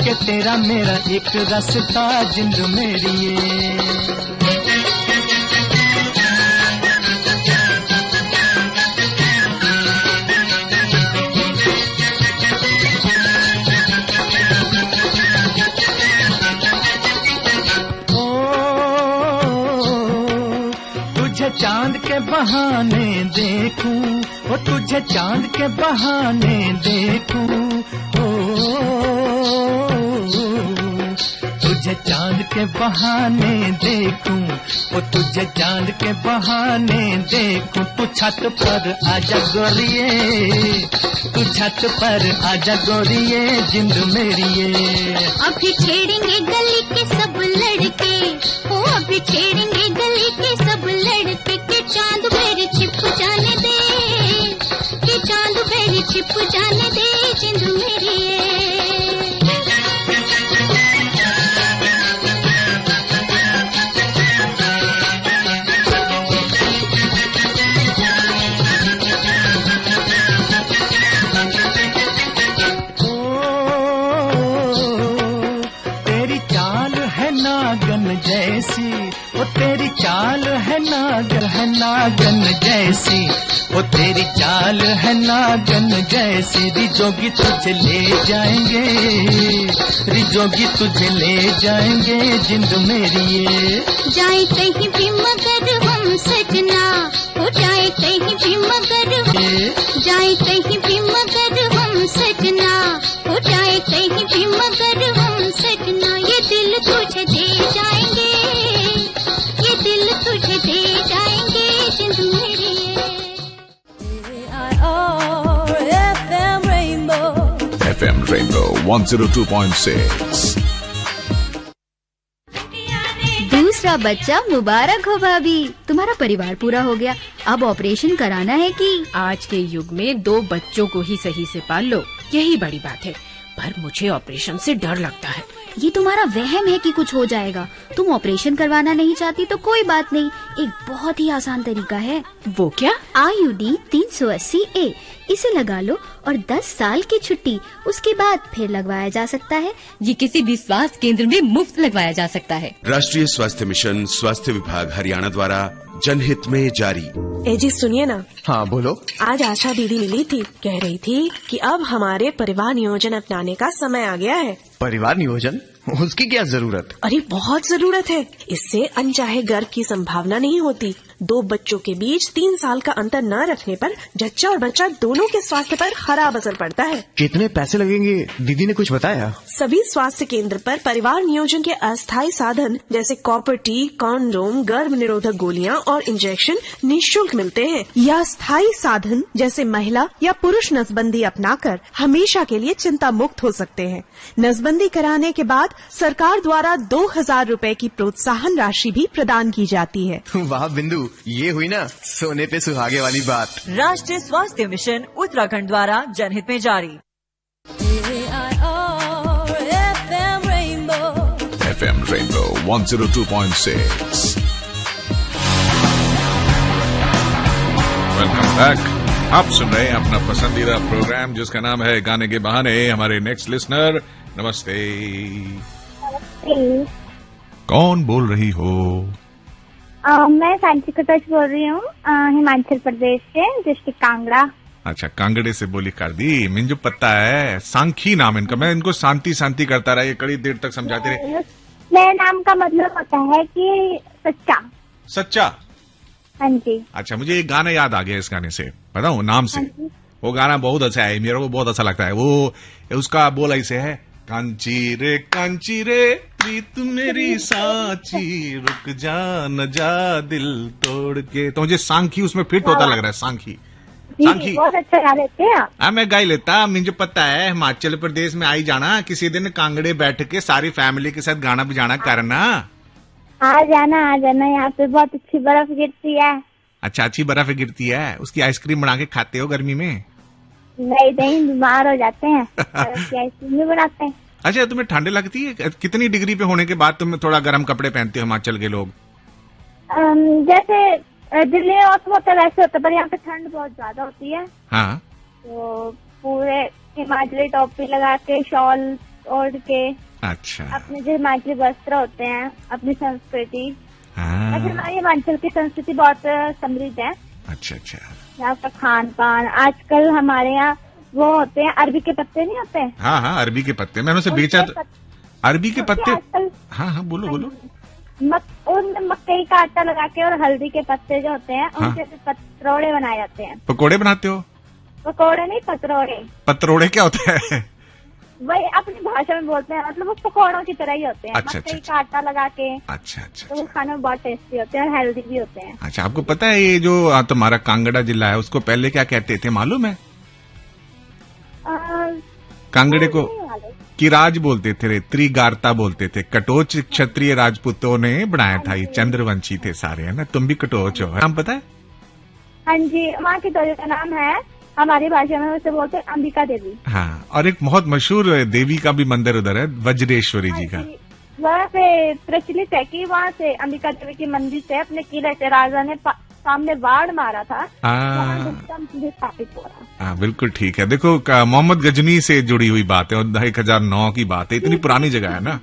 के तेरा मेरा एक रास्ता जिंद मेरी ये। देखूं, ओ तुझे चांद के बहाने देखूं, तुझे चांद के बहाने देखूं, ओ तुझे चांद के बहाने देखूं। तू छत पर आजा गोरिये, तू छत पर आजा गोरिये, जिंद मेरी ये। अभी छेड़ेंगे गली के सब लड़के, ओ अभी छेड़ेंगे गली के सब लड़के, के चांद मेरे छिप जाने दे, के चांद मेरे छिप जाने दे, जिंद मेरी ये। जैसी वो तेरी चाल है नागन जैसी, वो तेरी चाल है नागन जैसी। रिजोगी तुझे ले जाएंगे, रिजोगी तुझे ले जाएंगे, जिंद मेरी ये। जाए कहीं भी मगर हम सजना, हो जाए कहीं भी मगर जाए कहीं भी मगर हम सजना, हो जाए कहीं भी मगर हम सजना। ये दिल तुझे दे जाएंगे, ये दिल तुझे दे जाएंगे, जिंद मेरी FM Rainbow 102.6। दूसरा बच्चा मुबारक हो भाभी, तुम्हारा परिवार पूरा हो गया। अब ऑपरेशन कराना है कि? आज के युग में 2 बच्चों को ही सही से पाल लो, यही बड़ी बात है। पर मुझे ऑपरेशन से डर लगता है। ये तुम्हारा वहम है कि कुछ हो जाएगा। तुम ऑपरेशन करवाना नहीं चाहती तो कोई बात नहीं, एक बहुत ही आसान तरीका है। वो क्या? IUD 380A, इसे लगा लो और 10 साल की छुट्टी, उसके बाद फिर लगवाया जा सकता है। ये किसी भी स्वास्थ्य केंद्र में मुफ्त लगवाया जा सकता है। राष्ट्रीय स्वास्थ्य मिशन, स्वास्थ्य विभाग हरियाणा द्वारा जनहित में जारी। ए जी सुनिए ना। हाँ बोलो। आज आशा दीदी मिली थी, कह रही थी कि अब हमारे परिवार नियोजन अपनाने का समय आ गया है। परिवार नियोजन, उसकी क्या जरूरत? अरे बहुत जरूरत है। इससे अनचाहे गर्भ की संभावना नहीं होती। 2 बच्चों के बीच 3 साल का अंतर न रखने पर जच्चा और बच्चा दोनों के स्वास्थ्य पर खराब असर पड़ता है। कितने पैसे लगेंगे, दीदी ने कुछ बताया? सभी स्वास्थ्य केंद्र पर परिवार नियोजन के अस्थायी साधन जैसे कॉपर टी, कॉन्डोम, गर्भ निरोधक गोलियां और इंजेक्शन निःशुल्क मिलते हैं। यह स्थायी साधन जैसे महिला या पुरुष नसबंदी अपनाकर हमेशा के लिए चिंता मुक्त हो सकते हैं। नसबंदी कराने के बाद सरकार द्वारा 2000 रुपए की प्रोत्साहन राशि भी प्रदान की जाती है। वाह बिंदु, ये हुई ना सोने पे सुहागे वाली बात। राष्ट्रीय स्वास्थ्य मिशन उत्तराखंड द्वारा जनहित में जारी। FM Rainbow 102.6। Welcome back. आप सुन रहे हैं अपना पसंदीदा प्रोग्राम जिसका नाम है गाने के बहाने। हमारे नेक्स्ट लिसनर, नमस्ते। कौन बोल रही हो? मैं सांची कटोच बोल रही हूँ, हिमाचल प्रदेश से, डिस्ट्रिक्ट कांगड़ा। अच्छा, कांगड़े से बोली कर दी। मुझे पता है, सांखी नाम इनका। मैं इनको शांति शांति करता रहा, ये कड़ी देर तक समझाते रहे। मेरे नाम का मतलब होता है कि सच्चा। सच्चा? हाँ जी। अच्छा, मुझे एक गाना याद आ गया इस गाने से, बताऊं नाम से। वो गाना बहुत अच्छा है, मेरे को बहुत अच्छा लगता है। वो उसका बोल ऐसे है, कांची रे प्रीत मेरी साची, रुक जा न जा दिल तोड़ के। तो मुझे सांखी उसमें फिट होता लग रहा है। सांखी बहुत अच्छा गा लेते हैं आप। मैं गाई लेता। मुझे पता है, हिमाचल प्रदेश में आई जाना किसी दिन, कांगड़े बैठ के सारी फैमिली के साथ गाना बजाना करना। आ जाना, यहाँ पे बहुत अच्छी बर्फ गिरती है। अच्छा, अच्छी बर्फ गिरती है, उसकी आइसक्रीम बना के खाते हो गर्मी में? नहीं, बीमार हो जाते हैं। आइसक्रीम भी बनाते हैं। अच्छा, तुम्हें ठंड लगती है? कितनी डिग्री पे होने के बाद तुम थोड़ा गर्म कपड़े पहनते हो हिमाचल के लोग? जैसे दिल्ली में मौसम होता है वैसे होता है, पर यहाँ पे ठंड बहुत ज्यादा होती है। हाँ। तो पूरे हिमाचली टोपी लगा के, शॉल ओढ़ के, अच्छा, अपने जो हिमाचली वस्त्र होते हैं, अपनी संस्कृति। हमारी हिमाचल की संस्कृति बहुत समृद्ध है। अच्छा। यहाँ का खान पान, आजकल हमारे यहाँ वो होते हैं अरबी के पत्ते नहीं होते? हाँ, अरबी के पत्ते मैंने उसे बेचा। अरबी के पत्ते? हाँ, बोलो। उनमें मकई का आटा लगा के और हल्दी के पत्ते जो होते हैं उनसे पतरोड़े बनाए जाते हैं। पकोड़े बनाते हो? पकोड़े नहीं, पतरोड़े। पतरोड़े क्या होता है? वही अपनी भाषा में बोलते हैं, मतलब वो पकौड़ों की तरह ही होते हैं। अच्छा, मकई का आटा लगा के। अच्छा अच्छा। तो वो खाने में बहुत टेस्टी होते हैं और हेल्दी भी होते हैं। अच्छा, आपको पता है ये जो तुम्हारा कांगड़ा जिला है उसको पहले क्या कहते थे मालूम है? कांगड़े को किराज बोलते थे, त्रिगारता बोलते थे। कटोच क्षत्रिय राजपूतों ने बनाया था, ये चंद्रवंशी थे सारे, है ना? तुम भी कटोच हो, नाम पता है? हाँ जी, वहाँ की देवी का नाम है, हमारी भाषा में उसे बोलते हैं अंबिका देवी। हाँ, और एक बहुत मशहूर देवी का भी मंदिर उधर है, वज्रेश्वरी जी का। वहाँ पे प्रचलित है कि वहाँ से अंबिका देवी के मंदिर से अपने किले से राजा ने सामने वाड़ मारा था, स्थापित हो रहा। हाँ, बिल्कुल ठीक है। देखो मोहम्मद गजनी से जुड़ी हुई बात है और 1009 की बात है, इतनी पुरानी जगह है ना।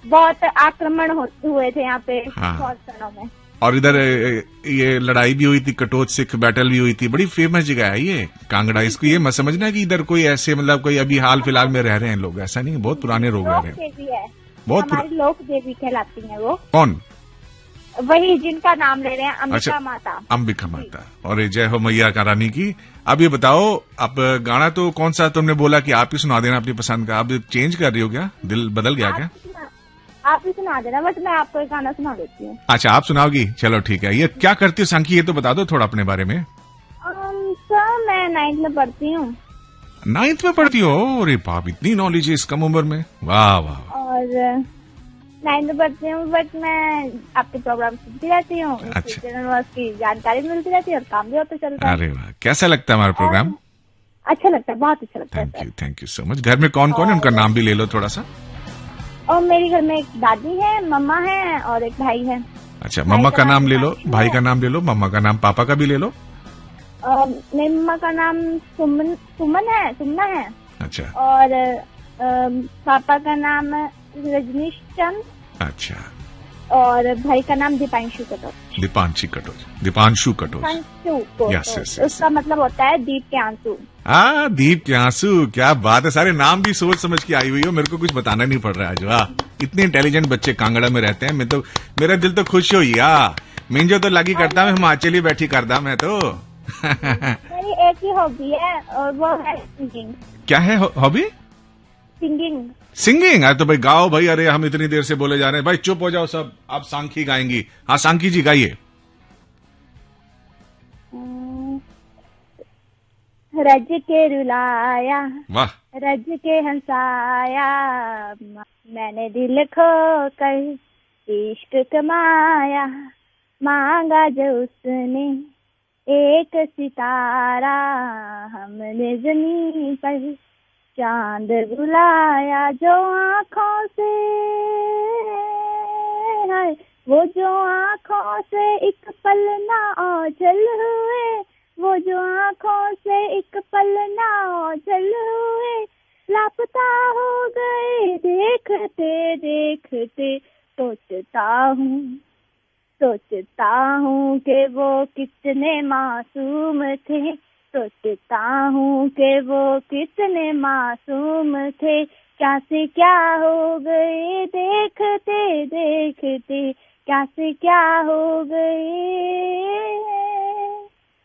बहुत आक्रमण हुए थे यहाँ पे बहुत सालों में। और इधर ये लड़ाई भी हुई थी, कटोच सिख बैटल भी हुई थी। बड़ी फेमस जगह है ये कांगड़ा। इसको ये मत समझना कि इधर कोई ऐसे मतलब कोई अभी हाल फिलहाल में रह रहे हैं लोग, ऐसा नहीं, बहुत पुराने लोग रह रहे हैं। बहुत हमारी लोक देवी कहलाती है वो। कौन? वही जिनका नाम ले रहे हैं, अंबिका माता। अंबिका माता। और जय हो मैया का रानी की। अब ये बताओ, अब गाना तो कौन सा तुमने बोला कि आप ही सुना देना अपनी पसंद का, अब चेंज कर रही हो क्या? दिल बदल गया क्या? आप ही सुना देना, बट मैं आपको एक गाना सुना देती हूँ। अच्छा, आप सुनाओगी? चलो ठीक है। ये क्या करती हो सांकी, ये तो बता दो थोड़ा अपने बारे में। सर मैं 9th में पढ़ती हूँ। 9th में पढ़ती हो? अरे बाप, इतनी नॉलेज है इस कम उम्र में, वाह वाह। और 9th में पढ़ती हूँ, बट मैं आपके प्रोग्राम सुनती रहती हूँ। अच्छा, की जानकारी मिलती रहती है और काम भी होता चलता है। अरे वाह, कैसा लगता है हमारा प्रोग्राम? अच्छा लगता है, बहुत अच्छा लगता है। Thank you so much. घर में कौन कौन है, उनका नाम भी ले लो थोड़ा सा। और मेरे घर में एक दादी है, मम्मा है और एक भाई है। अच्छा, मम्मा का नाम ले लो, भाई का नाम ले लो, मम्मा का नाम, पापा का भी ले लो। मेरी मम्मा का नाम सुमना है। अच्छा। और पापा का नाम रजनीश चंद। अच्छा। और भाई का नाम दीपांशु कटोच। दीपांशु कटोच। यस। उसका मतलब होता है दीप के आंसू। दीप के आंसू, क्या बात है। सारे नाम भी सोच समझ के आई हुई हो, मेरे को कुछ बताना नहीं पड़ रहा है। जो इतने इंटेलिजेंट बच्चे कांगड़ा में रहते हैं, मेरा दिल तो खुश हो या मिंजो तो लगी करता मैं हिमाचली बैठी करता मैं तो। मेरी एक ही हॉबी है और वो है सिंगिंग। क्या है हॉबी? सिंगिंग। तो भाई गाओ भाई। अरे हम इतनी देर से बोले जा रहे हैं, भाई चुप हो जाओ सब, आप सांखी गाएंगी। हाँ सांखी जी गाइए। रज के रुलाया, वाह, रज के हंसाया, मैंने दिल खो कर इश्क कमाया, मांगा जो उसने एक सितारा, हमने जमीन पर चांद बुलाया, जो आँखों से है वो जो आँखों से एक पल ना ओझल हुए, वो जो आँखों से एक पल ना ओझल हुए, लापता हो गए देखते देखते। सोचता हूँ कि वो कितने मासूम थे, सोचता हूँ कि वो कितने मासूम थे, क्या से क्या हो गए देखते देखते, क्या से क्या हो गए।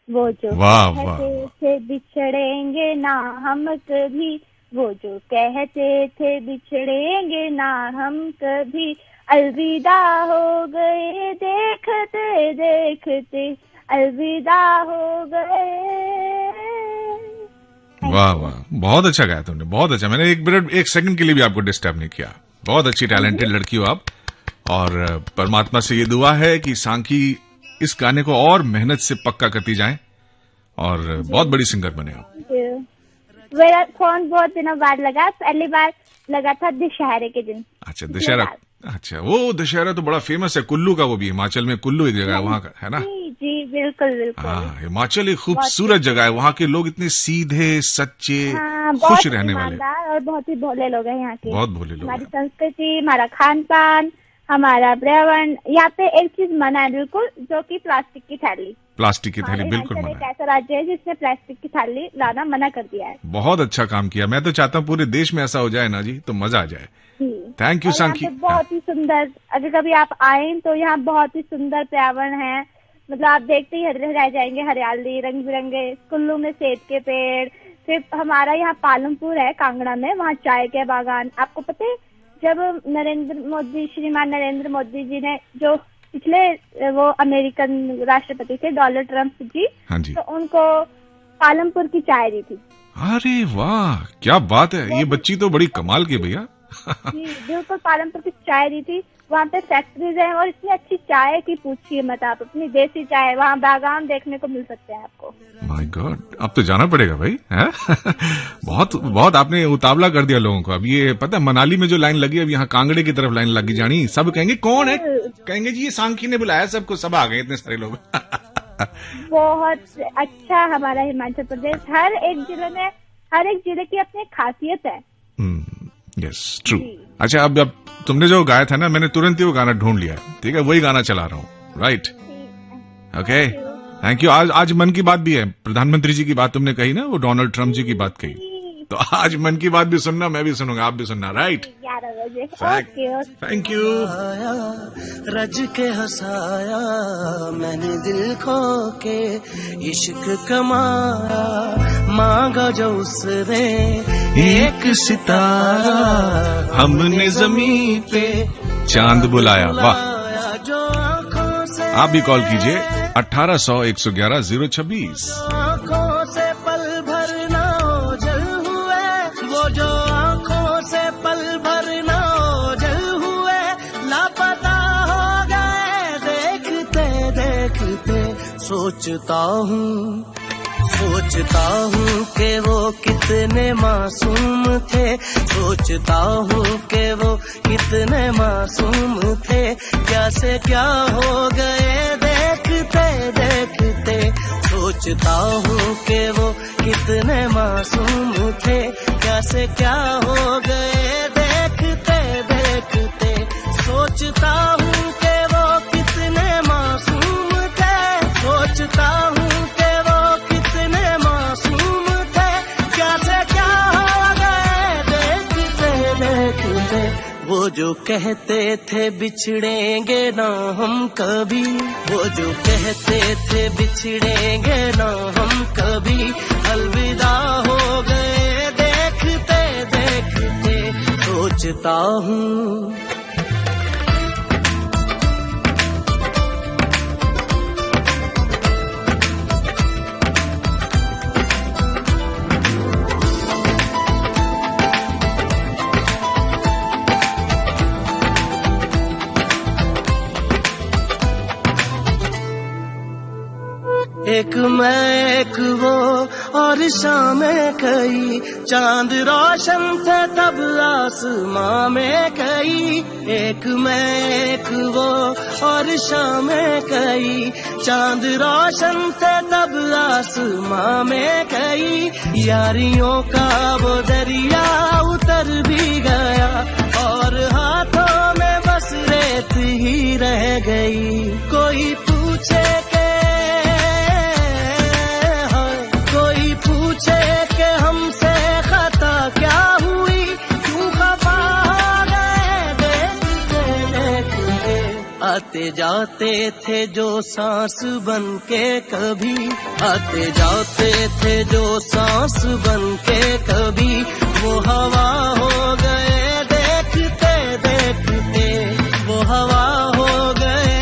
वो जो कहते थे बिछड़ेंगे ना हम कभी, वो जो कहते थे बिछड़ेंगे ना हम कभी, अलविदा हो गए देखते देखते, अलविदा हो गए। वाह वाह, बहुत अच्छा गाया तुमने, बहुत अच्छा। मैंने एक सेकंड के लिए भी आपको डिस्टर्ब नहीं किया। बहुत अच्छी टैलेंटेड लड़की हो आप, और परमात्मा से ये दुआ है कि सांकी इस गाने को और मेहनत से पक्का करती जाए और बहुत बड़ी सिंगर बने आप। मेरा फोन बहुत दिनों बाद लगा, पहली बार लगा था दशहरे के दिन। अच्छा, दशहरा। अच्छा, वो दशहरा तो बड़ा फेमस है, कुल्लू का। वो भी हिमाचल में कुल्लू एक जगह है वहाँ का, है ना? जी बिल्कुल बिल्कुल। हाँ, हिमाचल एक खूबसूरत जगह है। वहाँ के लोग इतने सीधे सच्चे, खुश रहने वाले और बहुत ही भोले लोग हैं यहाँ के। बहुत भोले लोग। हमारी संस्कृति, हमारा खान पान, हमारा पर्यावरण, यहाँ पे एक चीज मना है बिल्कुल, जो कि प्लास्टिक की थैली। प्लास्टिक की थैली बिल्कुल हिमाचल मना एक है। ऐसा राज्य है जिसने प्लास्टिक की थैली लाना मना कर दिया है। बहुत अच्छा काम किया। मैं तो चाहता हूँ पूरे देश में ऐसा हो जाए ना जी, तो मजा आ जाए। थैंक यू और यहाँ सांकी। पे बहुत ही सुंदर, अगर कभी आप आए तो यहाँ बहुत ही सुंदर पर्यावरण है। मतलब आप देखते ही रह जाएंगे, हरियाली, रंग बिरंगे, कुल्लू में सेब के पेड़। फिर हमारा यहाँ पालमपुर है कांगड़ा में, वहाँ चाय के बागान। आपको पता है जब श्रीमान नरेंद्र मोदी जी ने, जो पिछले वो अमेरिकन राष्ट्रपति थे डोनाल्ड ट्रंप जी, हाँ जी, तो उनको पालमपुर की चाय दी थी। अरे वाह, क्या बात है। ये बच्ची तो बड़ी कमाल की भैया। जी बिल्कुल, पालमपुर की चाय दी थी। वहाँ पे फैक्ट्रीज हैं और इतनी अच्छी चाय की पूछिए मत आप, अपनी देसी चाय। वहाँ बागान देखने को मिल सकते हैं आपको। माय गॉड, अब तो जाना पड़ेगा भाई, है? बहुत आपने उतावला कर दिया लोगों को। अब ये पता है मनाली में जो लाइन लगी, अब यहाँ कांगड़े की तरफ लाइन लगी जानी। सब कहेंगे कौन है, कहेंगे जी ये सांकी ने बुलाया सबको, सब आ गए इतने सारे लोग। बहुत अच्छा हमारा हिमाचल प्रदेश, हर एक जिले की अपनी खासियत है। Yes true. अच्छा, अब तुमने जो गाया था ना, मैंने तुरंत ही वो गाना ढूंढ लिया। ठीक है, वही गाना चला रहा हूँ। Right, okay, thank you. आज मन की बात भी है। प्रधानमंत्री जी की बात तुमने कही ना, वो डोनाल्ड ट्रंप जी की बात कही, तो आज मन की बात भी सुनना, मैं भी सुनूंगा, आप भी सुनना। राइट, 11 बजे। Thank you. रज के हंसाया मैंने दिल खो के, इश्क कमाया मांगा जो उसने एक सितारा, हमने जमीन पे चांद बुलाया। वाह, आप भी कॉल कीजिए 1800-111-026। आँखों से पल भर ना ओझल हुए, वो जो आँखों से पल भर ना ओझल हुए, लापता हो गए देखते देखते। सोचता हूँ कि वो कितने मासूम थे, सोचता हूँ कि वो कितने मासूम थे, क्या से क्या हो गए देखते देखते। सोचता हूँ कि वो कितने मासूम थे, क्या से क्या हो गए देखते देखते। सोचता हूँ कि वो कितने मासूम थे, सोचता हूँ कि वो कितने मासूम थे, क्या से क्या हो गए देखते देखते। वो जो कहते थे बिछड़ेंगे ना हम कभी, वो जो कहते थे बिछड़ेंगे ना हम कभी, अलविदा हो गए देखते देखते। सोचता हूँ एक मैं एक वो और शामें कई, चांद रोशन थे तब आसमां में कई। एक मैं एक वो और शामें कई, चांद रोशन थे तब आसमां में कई। यारियों का वो दरिया उतर भी गया और हाथों में बस रेत ही रह गई। कोई पूछे के हमसे खता क्या हुई, क्यों खफा गए देखते देखते। आते जाते थे जो सांस बन के कभी, आते जाते थे जो सांस बन के कभी, वो हवा हो गए देखते देखते। वो हवा हो गए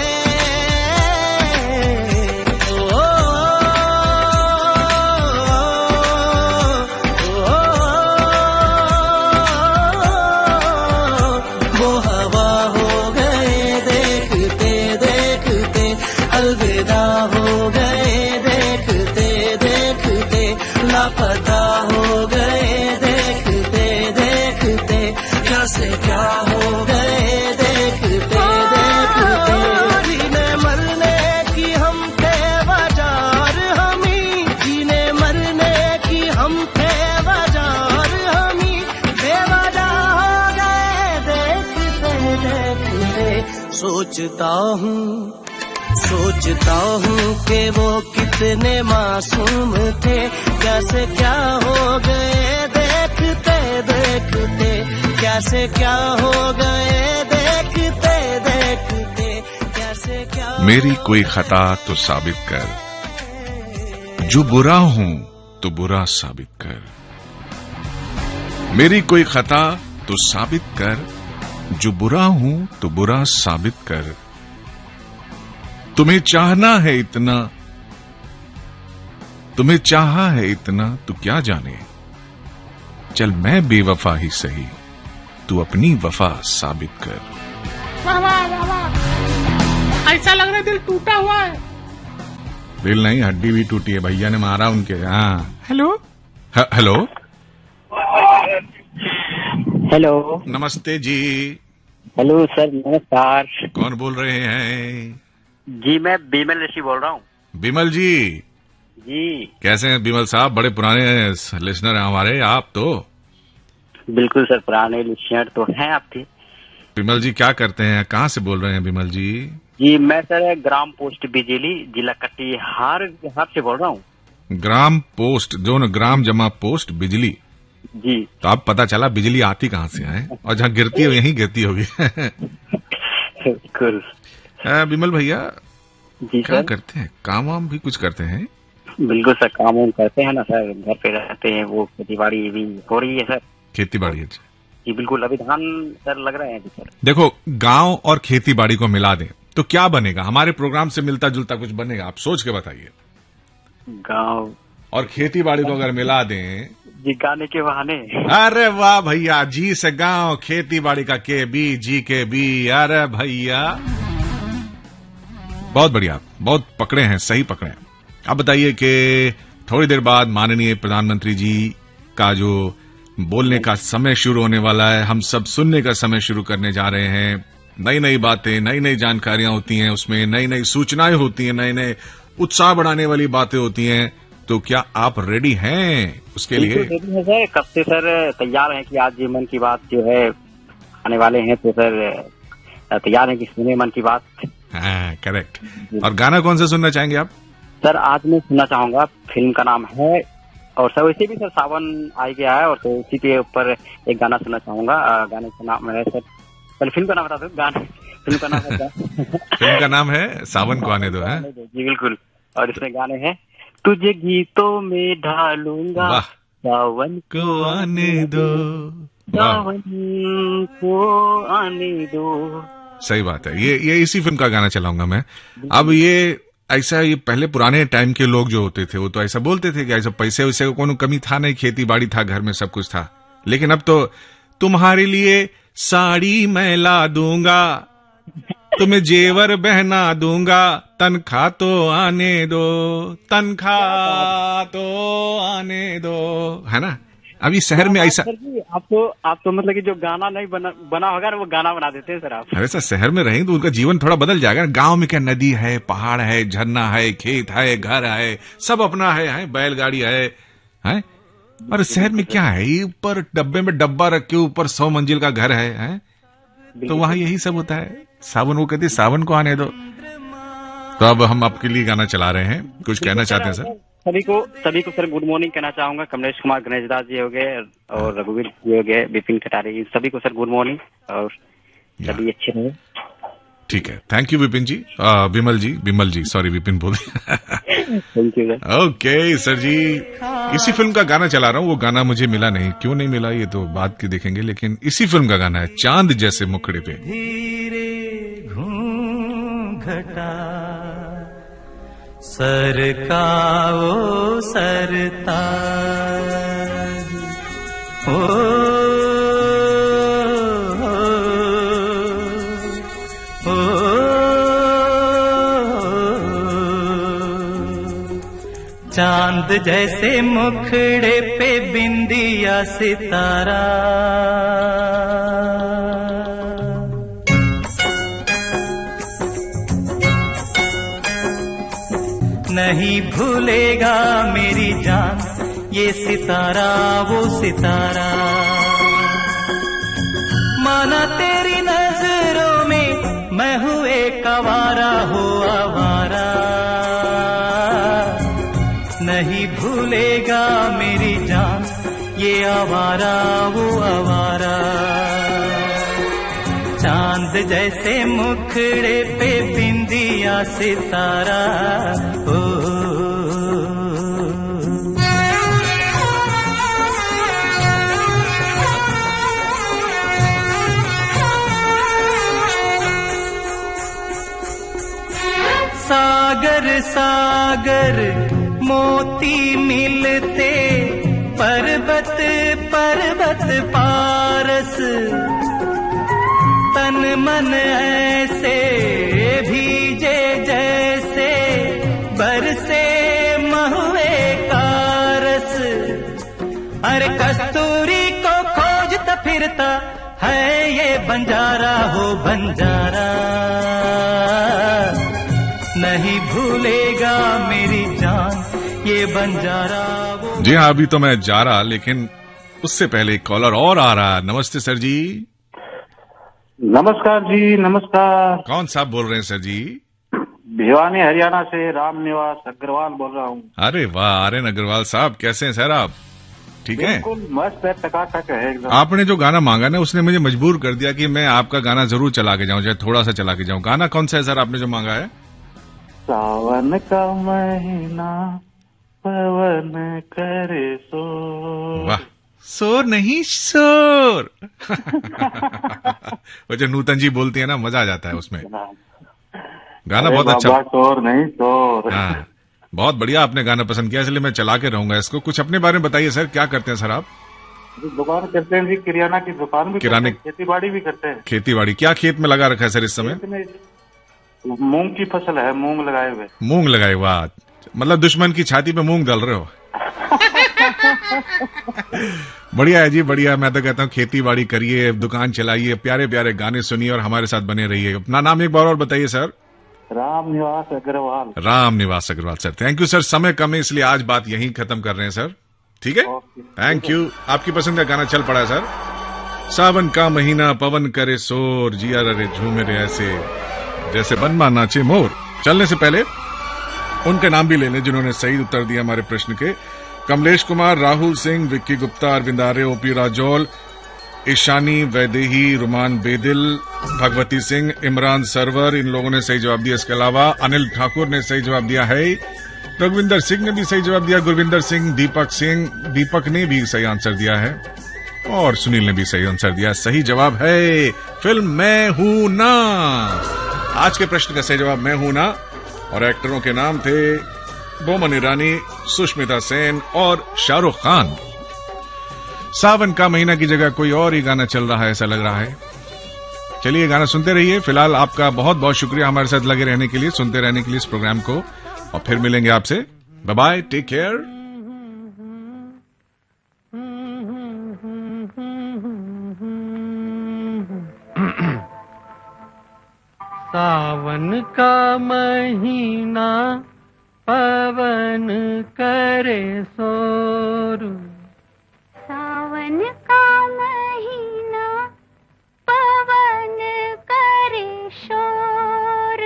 लापता हो गए देखते देखते। क्या से क्या हो गए देखते देखते। जीने मरने की हम थे बाजार हमी, जीने मरने की हम थे बाजार हमी, बेवजह हो गए देखते देखते। सोचता हूँ कि वो कितने मासूम थे, कैसे क्या हो गए देखते देखते, कैसे क्या हो गए देखते देखते, कैसे क्या। मेरी कोई खता तो साबित कर, जो बुरा हूं तो बुरा साबित कर। मेरी कोई खता तो साबित कर, जो बुरा हूं तो बुरा साबित कर। तुम्हें चाहना है इतना, तुम्हें चाहा है इतना, तू क्या जाने। चल मैं बेवफा ही सही, तू अपनी वफा साबित कर। वाह वाह वाह वाह, ऐसा लग रहा है दिल टूटा हुआ है। दिल नहीं, हड्डी भी टूटी है, भैया ने मारा उनके। हाँ हेलो हेलो हेलो, नमस्ते जी। हेलो सर, नमस्कार। कौन बोल रहे हैं? जी मैं बिमल ऋषि बोल रहा हूँ। बिमल जी जी कैसे हैं बिमल साहब? बड़े पुराने लिसनर हैं हमारे आप तो। बिल्कुल सर, पुराने लिसनर तो हैं आपके। बिमल जी क्या करते हैं, कहाँ से बोल रहे हैं बिमल जी? जी मैं सर ग्राम पोस्ट बिजली, जिला कटिहार से बोल रहा हूँ। ग्राम पोस्ट, जो न ग्राम जमा पोस्ट बिजली। जी तो अब पता चला बिजली आती कहाँ से है, और जहाँ गिरती है यहीं गिरती होगी। बिल्कुल। बिमल भैया जी क्या सर करते हैं, काम वाम भी कुछ करते हैं? बिल्कुल सर, काम वाम करते हैं ना सर, घर पे रहते हैं। वो खेती बाड़ी भी हो रही है सर। खेती बाड़ी है जी बिल्कुल, अभी धान सर लग रहे हैं सर। देखो, गांव और खेती बाड़ी को मिला दें तो क्या बनेगा? हमारे प्रोग्राम से मिलता जुलता कुछ बनेगा, आप सोच के बताइए। गांव और खेती बाड़ी को अगर मिला दें जी, गाने के बहाने। अरे वाह भैया, जी से गांव, खेती बाड़ी का के बी, जी के बी। अरे भैया बहुत बढ़िया, बहुत पकड़े हैं, सही पकड़े हैं। अब बताइए कि थोड़ी देर बाद माननीय प्रधानमंत्री जी का जो बोलने का समय शुरू होने वाला है, हम सब सुनने का समय शुरू करने जा रहे हैं। नई नई बातें, नई नई जानकारियां होती हैं, उसमें नई नई सूचनाएं होती हैं, नए नए उत्साह बढ़ाने वाली बातें होती हैं। तो क्या आप रेडी हैं उसके लिए? रेडी है सर, कब से सर तैयार हैं कि आज ये मन की बात जो है आने वाले हैं, तो सर तैयार हैं कि सुने मन की बात। हाँ करेक्ट। और गाना कौन सा सुनना चाहेंगे आप? सर आज मैं सुनना चाहूंगा, फिल्म का नाम है, और सर वैसे भी सर सावन आ गया है, और तो उसी के ऊपर एक गाना सुनना चाहूंगा। गाने का नाम है सर, पहले फिल्म का नाम बता दो। फिल्म का नाम है फिल्म का नाम है सावन को आने दो है? जी बिल्कुल। और इसमें गाने हैं, तुझे गीतों में ढालूंगा, सावन को आने दो, सावन को आने दो। सही बात है। ये इसी फिल्म का गाना चलाऊंगा मैं। अब ये ऐसा, ये पहले पुराने टाइम के लोग जो होते थे वो तो ऐसा बोलते थे कि ऐसा पैसे वैसे को कमी था नहीं, खेती बाड़ी था, घर में सब कुछ था। लेकिन अब तो तुम्हारे लिए साड़ी मैं ला दूंगा, तुम्हें जेवर बहना दूंगा, तनख्वाह तो आने दो, तनख्वाह तो आने दो, है ना? अभी शहर में ऐसा आप तो मतलब कि जो गाना नहीं बना होगा ना, वो गाना बना देते हैं सर आप। अरे सर, शहर में रहेंगे तो उनका जीवन थोड़ा बदल जाएगा। गांव में क्या, नदी है, पहाड़ है, झरना है, खेत है, घर है, सब अपना है, बैलगाड़ी है? और शहर में क्या है, ऊपर डब्बे में डब्बा रख के ऊपर 100 मंजिल का घर है? तो वहां यही सब होता है। सावन, वो कहते सावन को आने दो। तो अब हम आपके लिए गाना चला रहे हैं, कुछ कहना चाहते हैं सर? सभी को सर गुड मॉर्निंग कहना चाहूंगा। कमलेश कुमार गणेश दास जी हो गए, और रघुवीर जी हो गए, विपिन कटारे, सभी को सर गुड मॉर्निंग, और सभी अच्छे रहे। ठीक है, thank you Vipin ji. Bimal ji sorry, Vipin बोल दिया। Thank you sir. Okay sir ji, इसी फिल्म का गाना चला रहा हूँ। वो गाना मुझे मिला नहीं, क्यों नहीं मिला ये तो बाद की देखेंगे, लेकिन इसी फिल्म का गाना है, चांद जैसे मुखड़े पे। धीरे घूंघटा सरकाओ सरताज, चांद जैसे मुखड़े पे बिंदिया सितारा, नहीं भूलेगा मेरी जान ये सितारा वो सितारा। माना तेरी नजरों में मैं मैं हूँ एक आवारा हो आवारा, नहीं भूलेगा मेरी जान ये आवारा वो आवारा। चांद जैसे मुखड़े पे बिंदिया सितारा, ओ सागर सागर मोती मिलते पर्वत पर्वत पारस, तन मन ऐसे भीजे जैसे बरसे महुए कारस। अरे कस्तूरी को खोजता फिरता है ये बंजारा हो बंजारा, नहीं भूलेगा मेरी जान ये बंजारा वो। जी हाँ, अभी तो मैं जा रहा, लेकिन उससे पहले एक कॉलर और आ रहा। नमस्ते सर जी। नमस्कार जी, नमस्कार। कौन साहब बोल रहे हैं सर जी? भिवानी हरियाणा से राम निवास अग्रवाल बोल रहा हूँ। अरे वाह, आर्यन अग्रवाल साहब, कैसे हैं सर आप? ठीक है, बिल्कुल मस्त है, टकाटक है एकदम। आपने जो गाना मांगा ना, उसने मुझे मजबूर कर दिया कि मैं आपका गाना जरूर चला के जाऊं, चाहे थोड़ा सा चला के जाऊं। गाना कौन सा है सर आपने जो मांगा है? सावन का महीना पवन करे सो। वाह, शोर नहीं शोर। वो जो नूतन जी बोलती है ना, मजा आ जाता है उसमें। गाना बहुत अच्छा। शोर नहीं शोर। हाँ, बहुत बढ़िया आपने गाना पसंद किया, इसलिए मैं चला के रहूंगा इसको। कुछ अपने बारे में बताइए सर, क्या करते हैं सर आप? दुकान करते हैं जी, किराना की दुकान भी, किराने, खेती बाड़ी भी करते हैं। खेती बाड़ी क्या खेत में लगा रखा है सर इस समय? मूंग की फसल है, मूंग लगाए हुए। मूंग लगाए हुआ, मतलब दुश्मन की छाती पे मूंग डाल रहे हो। बढ़िया है जी, बढ़िया। मैं तो कहता हूँ खेती बाड़ी करिए, दुकान चलाइए, प्यारे प्यारे गाने सुनिए और हमारे साथ बने रहिए। अपना नाम एक बार और बताइए sir. Ram Niwas Agarwal. Ram Niwas Agarwal sir, thank you sir. समय कम है इसलिए आज बात यहीं खत्म कर रहे हैं सर, ठीक है? Thank you. आपकी पसंद का गाना चल पड़ा है सर। सावन का महीना पवन करे शोर, जिया रे झूमे रे ऐसे जैसे बनवा नाचे मोर। चलने से पहले उनके नाम भी ले लें जिन्होंने सही उत्तर दिया हमारे प्रश्न के। कमलेश कुमार, राहुल सिंह, विक्की गुप्ता, अरविंद आर्य, ओपी राजौल, ईशानी वैदेही, रुमान बेदिल, भगवती सिंह, इमरान सरवर, इन लोगों ने सही जवाब दिया। इसके अलावा अनिल ठाकुर ने सही जवाब दिया है, रघुविंदर सिंह ने भी सही जवाब दिया, गुरविंदर सिंह, दीपक ने भी सही आंसर दिया है और सुनील ने भी सही आंसर दिया। सही जवाब है फिल्म मैं हूं ना। आज के प्रश्न का सही जवाब मैं हूं ना, और एक्टरों के नाम थे बोमन ईरानी, सुष्मिता सेन और शाहरुख खान। सावन का महीना की जगह कोई और ही गाना चल रहा है ऐसा लग रहा है। चलिए गाना सुनते रहिए। फिलहाल आपका बहुत बहुत शुक्रिया हमारे साथ लगे रहने के लिए, सुनते रहने के लिए इस प्रोग्राम को, और फिर मिलेंगे आपसे। Bye bye, take care. Sawan का महीना पवन करे शोर, सावन का महीना पवन करे शोर,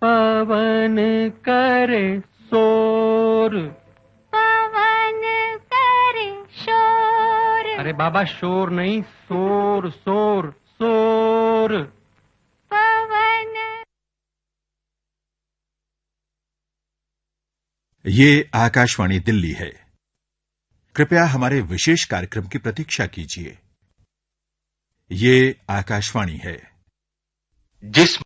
पवन करे शोर, पवन करे शोर। अरे बाबा शोर नहीं, शोर शोर शोर। पवन। ये आकाशवाणी दिल्ली है। कृपया हमारे विशेष कार्यक्रम की प्रतीक्षा कीजिए। ये आकाशवाणी है। जिस